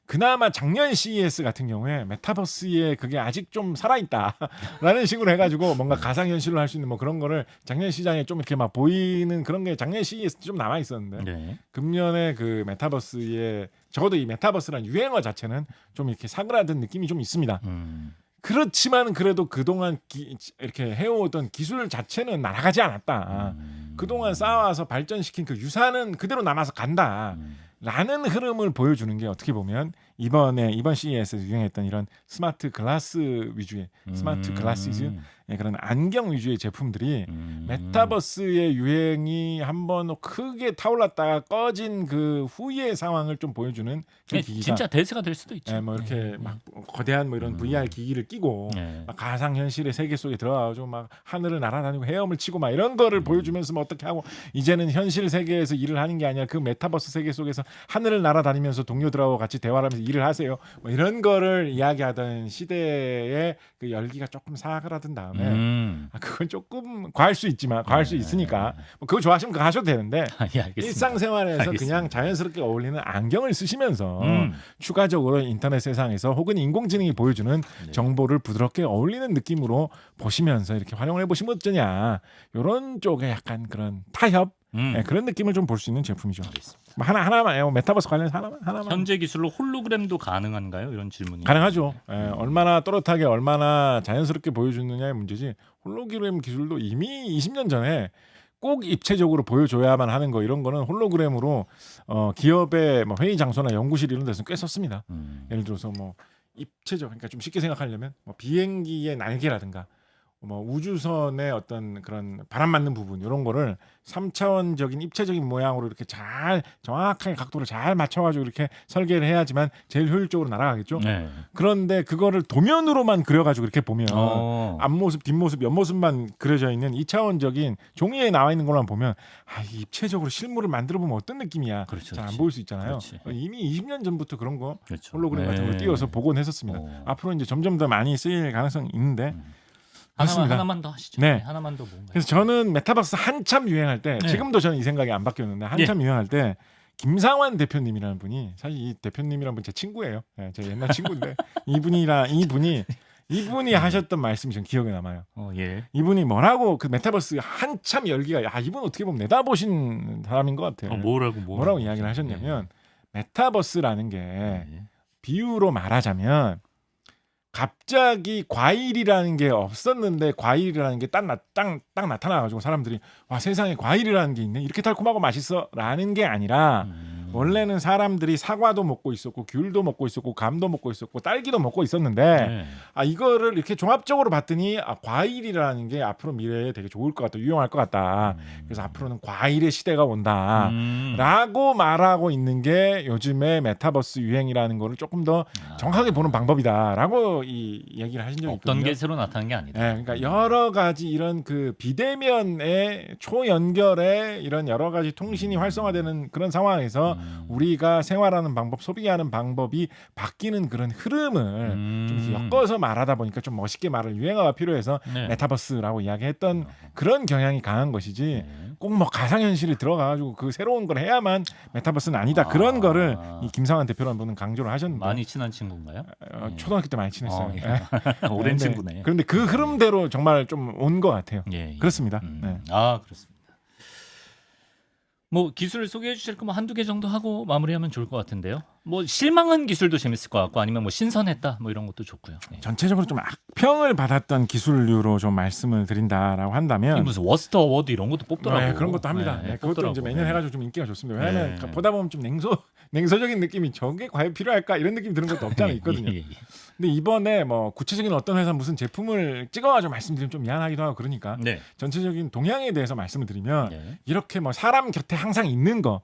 그나마 작년 CES 같은 경우에 메타버스에 그게 아직 좀 살아있다라는 식으로 해가지고 뭔가 가상현실로 할 수 있는 뭐 그런 거를 작년 시장에 좀 이렇게 막 보이는 그런 게 작년 CES 좀 남아 있었는데 금년에 그 메타버스에 적어도 이 메타버스란 유행어 자체는 좀 이렇게 사그라든 느낌이 좀 있습니다. 그렇지만 그래도 그동안 이렇게 해오던 기술 자체는 날아가지 않았다. 그동안 쌓아와서 발전시킨 그 유산은 그대로 남아서 간다. 라는 흐름을 보여주는 게 어떻게 보면 이번 CES에서 유행했던 이런 스마트 글라스 위주의 스마트 글라시즈 그런 안경 위주의 제품들이 메타버스의 유행이 한번 크게 타올랐다가 꺼진 그 후의 상황을 좀 보여주는 그 기기가 진짜 대세가 될 수도 있죠. 뭐 이렇게 막 거대한 뭐 이런 VR 기기를 끼고 막 가상 현실의 세계 속에 들어가가지고 막 하늘을 날아다니고 헤엄을 치고 막 이런 거를 보여주면서 뭐 어떻게 하고 이제는 현실 세계에서 일을 하는 게 아니라 그 메타버스 세계 속에서 하늘을 날아다니면서 동료들하고 같이 대화를 하면서 일을 하세요. 뭐 이런 거를 이야기하던 시대에 그 열기가 조금 사그라든 다음에 그건 조금 과할 수 있지만 과할 수 있으니까 뭐 그거 좋아하시면 그거 하셔도 되는데 일상생활에서 그냥 자연스럽게 어울리는 안경을 쓰시면서 추가적으로 인터넷 세상에서 혹은 인공지능이 보여주는 정보를 부드럽게 어울리는 느낌으로 보시면서 이렇게 활용을 해보시면 어쩌냐 이런 쪽에 약간 그런 타협 그런 느낌을 좀 볼 수 있는 제품이죠. 뭐 하나만 메타버스 관련해서 하나만. 현재 기술로 홀로그램도 가능한가요? 이런 질문이 가능하죠. 얼마나 또렷하게 얼마나 자연스럽게 보여주느냐의 문제지. 홀로그램 기술도 이미 20년 전에 꼭 입체적으로 보여줘야만 하는 거 이런 거는 홀로그램으로 기업의 뭐 회의 장소나 연구실 이런 데서 꽤 썼습니다. 예를 들어서 뭐 입체적 그러니까 좀 쉽게 생각하려면 뭐 비행기의 날개라든가 뭐 우주선의 어떤 그런 바람 맞는 부분 이런 거를 3차원적인 입체적인 모양으로 이렇게 잘 정확하게 각도를 잘 맞춰가지고 이렇게 설계를 해야지만 제일 효율적으로 날아가겠죠. 네. 그런데 그거를 도면으로만 그려가지고 이렇게 보면 앞모습, 뒷모습, 옆모습만 그려져 있는 2차원적인 종이에 나와 있는 것만 보면 이 입체적으로 실물을 만들어 보면 어떤 느낌이야. 그렇죠, 잘 안 그렇지. 보일 수 있잖아요. 그렇지. 이미 20년 전부터 그런 거 그렇죠. 홀로그램 같은 걸 띄워서 보곤 했었습니다. 앞으로 이제 점점 더 많이 쓰일 가능성이 있는데 그렇습니다. 하나만 더 하시죠. 네. 하나만 더 뭔가. 그래서 저는 메타버스 한참 유행할 때 네. 지금도 저는 이 생각이 안 바뀌었는데 한참 유행할 때 김상환 대표님이라는 분이 사실 이 대표님이라는 분 제 친구예요. 네, 제 옛날 친구인데 이분이 하셨던 말씀이 전 기억에 남아요. 예. 이분이 뭐라고 그 메타버스 한참 열기가 이분 어떻게 보면 내다보신 사람인 것 같아요. 뭐라고 이야기를 하셨냐면 메타버스라는 게 비유로 말하자면 갑자기 과일이라는 게 없었는데 과일이라는 게 딱 나타나가지고 사람들이 와 세상에 과일이라는 게 있네 이렇게 달콤하고 맛있어라는 게 아니라 원래는 사람들이 사과도 먹고 있었고 귤도 먹고 있었고 감도 먹고 있었고 딸기도 먹고 있었는데 이거를 이렇게 종합적으로 봤더니 과일이라는 게 앞으로 미래에 되게 좋을 것 같다 유용할 것 같다 그래서 앞으로는 과일의 시대가 온다라고 말하고 있는 게 요즘에 메타버스 유행이라는 거를 조금 더 정확하게 보는 방법이다라고 이 얘기를 하신 적이 있거든요. 없던 게 새로 나타난 게 아니다. 네, 그러니까 여러 가지 이런 그 비대면의 초연결의 이런 여러 가지 통신이 활성화되는 그런 상황에서 우리가 생활하는 방법, 소비하는 방법이 바뀌는 그런 흐름을 좀 엮어서 말하다 보니까 좀 멋있게 말할 유행어가 필요해서 메타버스라고 이야기했던 그런 경향이 강한 것이지 꼭 뭐 가상현실이 들어가가지고 그 새로운 걸 해야만 메타버스는 아니다. 그런 거를 이 김상환 대표라는 분은 강조를 하셨는데 많이 친한 친구인가요? 초등학교 때 많이 친했어요. 오랜 친구네. 그런데 그 흐름대로 정말 좀 온 것 같아요. 그렇습니다. 네. 그렇습니다. 뭐 기술 소개해 주실 거 뭐 한두 개 정도 하고 마무리하면 좋을 것 같은데요. 뭐 실망한 기술도 재밌을 것 같고 아니면 뭐 신선했다 뭐 이런 것도 좋고요. 전체적으로 좀 악평을 받았던 기술류로 좀 말씀을 드린다라고 한다면 무슨 워스트 어워드 이런 것도 뽑더라고요. 네, 그런 것도 합니다. 그것도 이제 매년 해가지고 좀 인기가 좋습니다. 왜냐하면 보다 보면 좀 냉소적인 느낌이 저게 과연 필요할까 이런 느낌 드는 것도 없지 않아 있거든요. 근데 이번에 뭐 구체적인 어떤 회사 무슨 제품을 찍어가지고 말씀드리면 좀 미안하기도 하고 그러니까 전체적인 동향에 대해서 말씀을 드리면 이렇게 뭐 사람 곁에 항상 있는 거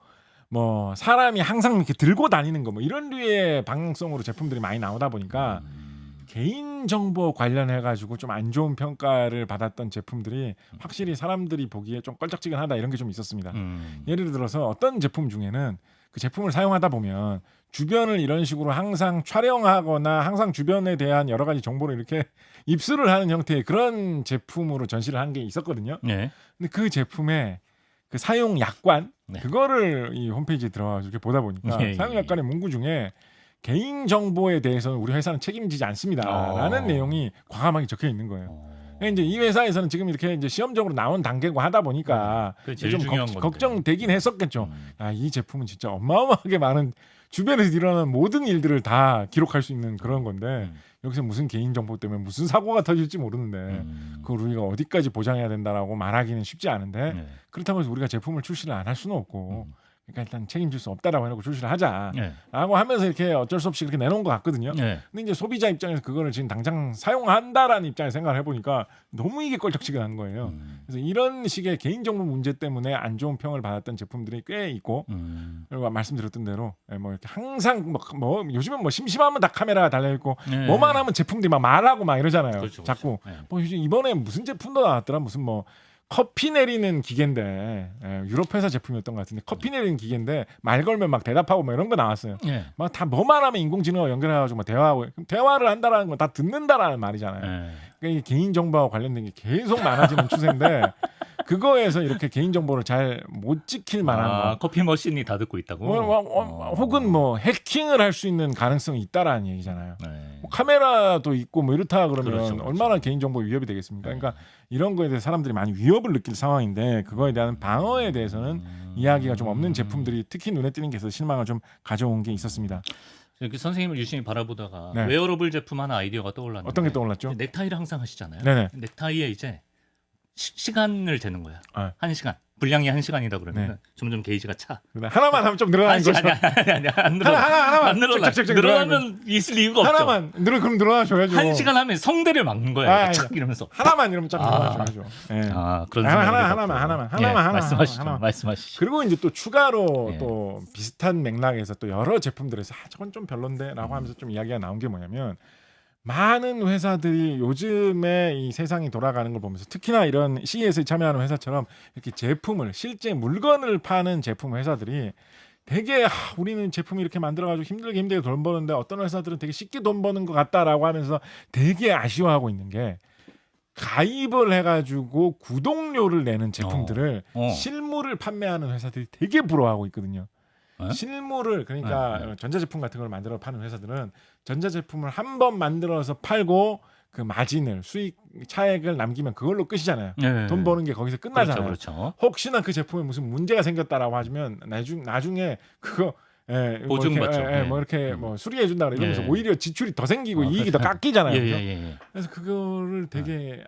뭐 사람이 항상 이렇게 들고 다니는 거 뭐 이런 류의 방향성으로 제품들이 많이 나오다 보니까 개인 정보 관련해 가지고 좀 안 좋은 평가를 받았던 제품들이 확실히 사람들이 보기에 좀 껄쩍지근하다 이런 게 좀 있었습니다. 예를 들어서 어떤 제품 중에는 그 제품을 사용하다 보면 주변을 이런 식으로 항상 촬영하거나 항상 주변에 대한 여러 가지 정보를 이렇게 입수를 하는 형태의 그런 제품으로 전시를 한 게 있었거든요. 근데 그 제품의 그 사용 약관 그거를 이 홈페이지에 들어가서 이렇게 보다 보니까 사용 약관의 문구 중에 개인 정보에 대해서는 우리 회사는 책임지지 않습니다라는 내용이 과감하게 적혀 있는 거예요. 이제 이 회사에서는 지금 이렇게 이제 시험적으로 나온 단계고 하다 보니까 좀 걱정되긴 했었겠죠. 이 제품은 진짜 어마어마하게 많은 주변에서 일어나는 모든 일들을 다 기록할 수 있는 그런 건데 여기서 무슨 개인 정보 때문에 무슨 사고가 터질지 모르는데 그걸 우리가 어디까지 보장해야 된다라고 말하기는 쉽지 않은데 그렇다고 해서 우리가 제품을 출시를 안 할 수는 없고 그러니까 일단 책임질 수 없다라고 해놓고 출시를 하자라고 하면서 이렇게 어쩔 수 없이 그렇게 내놓은 것 같거든요. 근데 이제 소비자 입장에서 그거를 지금 당장 사용한다라는 입장에서 생각을 해보니까 너무 이게 껄쩍지근한 거예요. 그래서 이런 식의 개인정보 문제 때문에 안 좋은 평을 받았던 제품들이 꽤 있고 그리고 말씀드렸던 대로 뭐 이렇게 항상 뭐 요즘은 뭐 심심하면 다 카메라가 달려있고 뭐만 하면 제품들이 막 말하고 막 이러잖아요. 자꾸 뭐 요즘 이번에 무슨 제품도 나왔더라 무슨 뭐 커피 내리는 기계인데 유럽 회사 제품이었던 것 같은데 커피 내리는 기계인데 말 걸면 막 대답하고 뭐 이런 거 나왔어요. 막 다 뭐만 하면 인공지능과 연결해가지고 막 대화하고 대화를 한다라는 건 다 듣는다라는 말이잖아요. 그러니까 이게 개인 정보와 관련된 게 계속 많아지는 추세인데 그거에서 이렇게 개인 정보를 잘 못 지킬 만한 거. 커피 머신이 다 듣고 있다고. 혹은 뭐 해킹을 할 수 있는 가능성이 있다라는 얘기잖아요. 뭐 카메라도 있고 뭐 이렇다 그러면 얼마나 개인 정보 위협이 되겠습니까? 그러니까 이런 거에 대해서 사람들이 많이 위협을 느낄 상황인데 그거에 대한 방어에 대해서는 이야기가 좀 없는 제품들이 특히 눈에 띄는 게 있어서 실망을 좀 가져온 게 있었습니다. 이렇게 선생님을 유심히 바라보다가 웨어러블 제품 하나 아이디어가 떠올랐는데 어떤 게 떠올랐죠? 넥타이를 항상 하시잖아요. 네네. 넥타이에 이제 시간을 재는 거야. 1시간. 분량이 1시간이다 그러면 네. 점점 게이지가 차. 하나만 하면 좀 늘어나는 거죠. 아니 안 늘어. 하나만 안 늘어나. 쩍쩍쩍 늘어나면 있을 이유가 없죠. 하나만 그럼 늘어나줘야죠. 1시간 하면 성대를 막는 거야. 아니, 착 이러면서. 하나만 이러면 쫙 늘어나줘야죠. 네. 그런 하나만 말씀하시죠. 그리고 이제 또 추가로 예. 또 비슷한 맥락에서 또 여러 제품들에서 저건 좀 별론데라고 하면서 좀 이야기가 나온 게 뭐냐면 많은 회사들이 요즘에 이 세상이 돌아가는 걸 보면서 특히나 이런 CES에 참여하는 회사처럼 이렇게 제품을 실제 물건을 파는 제품 회사들이 되게 우리는 제품 이렇게 만들어가지고 힘들게 돈 버는데 어떤 회사들은 되게 쉽게 돈 버는 것 같다라고 하면서 되게 아쉬워하고 있는 게 가입을 해가지고 구독료를 내는 제품들을 실물을 판매하는 회사들이 되게 부러워하고 있거든요. 실물을 그러니까 전자제품 같은 걸 만들어 파는 회사들은 전자제품을 한 번 만들어서 팔고 그 마진을 수익 차액을 남기면 그걸로 끝이잖아요. 돈 버는 게 거기서 끝나잖아요. 그렇죠. 혹시나 그 제품에 무슨 문제가 생겼다라고 하면 나중에 그거 보증받죠. 뭐 이렇게 뭐 수리해 준다 이러면서 오히려 지출이 더 생기고 이익이 더 깎이잖아요. 그래서 그거를 되게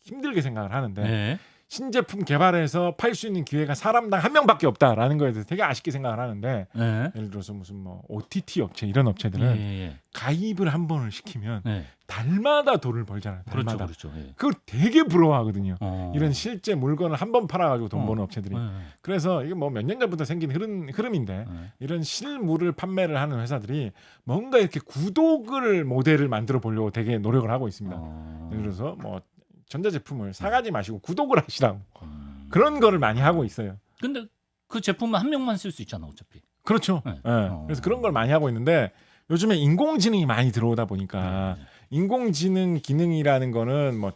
힘들게 생각을 하는데 신제품 개발해서 팔 수 있는 기회가 사람당 한 명밖에 없다라는 거에 대해서 되게 아쉽게 생각을 하는데 예를 들어서 무슨 뭐 OTT 업체 이런 업체들은 가입을 한 번을 시키면 달마다 돈을 벌잖아요. 달마다. 그렇죠. 그걸 되게 부러워하거든요. 이런 실제 물건을 한 번 팔아가지고 돈 버는 업체들이. 그래서 이게 뭐 몇 년 전부터 생긴 흐름인데 이런 실물을 판매를 하는 회사들이 뭔가 이렇게 구독을 모델을 만들어 보려고 되게 노력을 하고 있습니다. 예를 들어서 뭐 전자제품을 사가지 마시고 구독을 하시라고 그런 거를 많이 하고 있어요. 근데 그 제품은 한 명만 쓸 수 있잖아 어차피. 그렇죠. 그래서 그런 걸 많이 하고 있는데 요즘에 인공지능이 많이 들어오다 보니까 인공지능 기능이라는 거는 뭐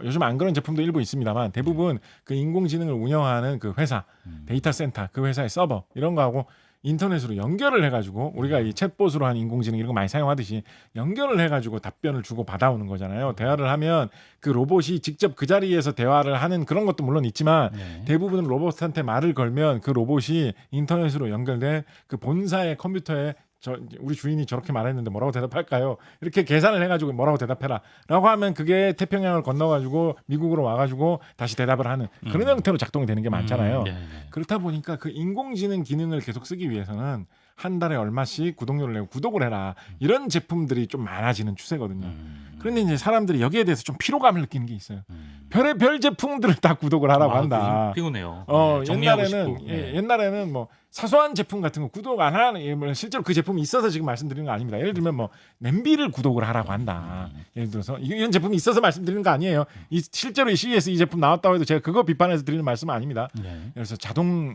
요즘 안 그런 제품도 일부 있습니다만 대부분 그 인공지능을 운영하는 그 회사 데이터 센터 그 회사의 서버 이런 거하고 인터넷으로 연결을 해가지고 우리가 이 챗봇으로 한 인공지능 이런 거 많이 사용하듯이 연결을 해가지고 답변을 주고 받아오는 거잖아요. 대화를 하면 그 로봇이 직접 그 자리에서 대화를 하는 그런 것도 물론 있지만 대부분 로봇한테 말을 걸면 그 로봇이 인터넷으로 연결된 그 본사의 컴퓨터에 우리 주인이 저렇게 말했는데 뭐라고 대답할까요? 이렇게 계산을 해가지고 뭐라고 대답해라 라고 하면 그게 태평양을 건너가지고 미국으로 와가지고 다시 대답을 하는 그런 형태로 작동이 되는 게 많잖아요. 그렇다 보니까 그 인공지능 기능을 계속 쓰기 위해서는 한 달에 얼마씩 구독료를 내고 구독을 해라 이런 제품들이 좀 많아지는 추세거든요. 그런데 이제 사람들이 여기에 대해서 좀 피로감을 느끼는 게 있어요. 별의별 제품들을 다 구독을 하라고 한다. 피곤해요. 옛날에는 뭐 사소한 제품 같은 거 구독 안 하는 실제로 그 제품이 있어서 지금 말씀드리는 거 아닙니다. 예를 들면 뭐 냄비를 구독을 하라고 한다. 예를 들어서 이런 제품이 있어서 말씀드리는 거 아니에요. 실제로 이 CES 이 제품 나왔다고 해도 제가 그거 비판해서 드리는 말씀은 아닙니다. 그래서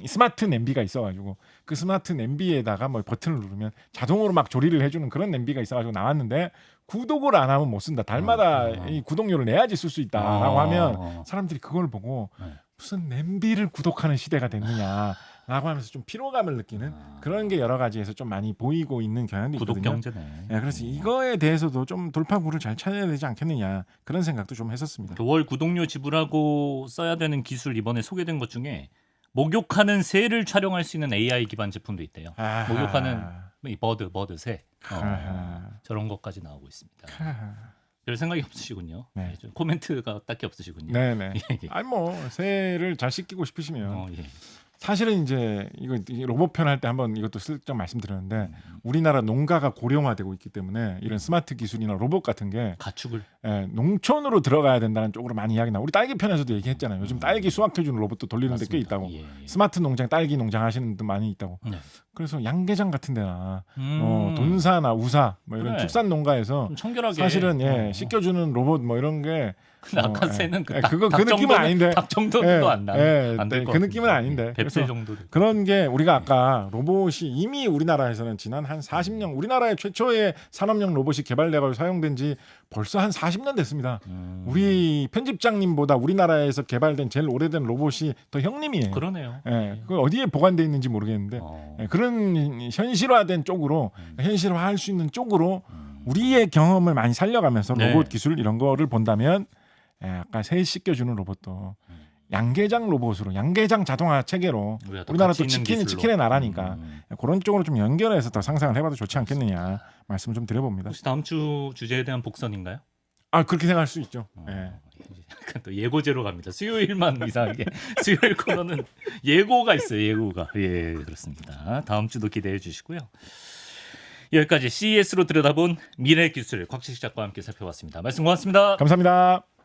스마트 냄비가 있어가지고 그 스마트 냄비에다가 뭐 버튼을 누르면 자동으로 막 조리를 해주는 그런 냄비가 있어가지고 나왔는데 구독을 안 하면 못 쓴다. 달마다 이 구독료를 내야지 쓸 수 있다라고 하면 사람들이 그걸 보고 무슨 냄비를 구독하는 시대가 됐느냐라고 하면서 좀 피로감을 느끼는 그런 게 여러 가지에서 좀 많이 보이고 있는 경향도 있거든요. 구독 경제네. 그래서 이거에 대해서도 좀 돌파구를 잘 찾아야 되지 않겠느냐 그런 생각도 좀 했었습니다. 월 구독료 지불하고 써야 되는 기술 이번에 소개된 것 중에 목욕하는 새를 촬영할 수 있는 AI 기반 제품도 있대요. 목욕하는 이 버드 새 저런 것까지 나오고 있습니다. 별 생각이 없으시군요. 좀 코멘트가 딱히 없으시군요. 네네. 아니 뭐 새를 잘 씻기고 싶으시면 사실은 이제 이거 로봇 편 할 때 한번 이것도 슬쩍 말씀드렸는데 우리나라 농가가 고령화되고 있기 때문에 이런 스마트 기술이나 로봇 같은 게 가축을 농촌으로 들어가야 된다는 쪽으로 많이 이야기 나. 우리 딸기 편에서도 얘기했잖아요. 요즘 딸기 수확해주는 로봇도 돌리는 데 꽤 있다고. 스마트 농장, 딸기 농장 하시는 분들 많이 있다고. 그래서 양계장 같은 데나 돈사나 우사 뭐 이런 축산 농가에서 청결하게 사실은 씻겨주는 로봇 뭐 이런 게 아까 새는 그 느낌은 아닌데 닭 정도도 안 될 것 그 느낌은 아닌데 뱁새 정도 그런 게 우리가 아까 로봇이 이미 우리나라에서는 지난 한 40년 우리나라의 최초의 산업용 로봇이 개발돼가지고 사용된 지 벌써 한 40년 됐습니다. 우리 편집장님보다 우리나라에서 개발된 제일 오래된 로봇이 더 형님이에요. 그러네요. 그 어디에 보관돼 있는지 모르겠는데 그런 현실화된 쪽으로 현실화할 수 있는 쪽으로 우리의 경험을 많이 살려가면서 로봇 기술 이런 거를 본다면 아까 새 씻겨주는 로봇도 양계장 로봇으로 양계장 자동화 체계로 우리나라 또 치킨의 나라니까 그런 쪽으로 좀 연결해서 더 상상을 해봐도 좋지 않겠느냐 말씀을 좀 드려봅니다. 혹시 다음 주 주제에 대한 복선인가요? 아 그렇게 생각할 수 있죠. 예. 약간 또 예고제로 갑니다. 수요일만 이상하게 수요일 코너는 예고가 있어요. 예고가. 예, 그렇습니다. 다음 주도 기대해 주시고요. 여기까지 CES로 들여다본 미래 기술 곽식 작가와 함께 살펴봤습니다. 말씀 고맙습니다. 감사합니다.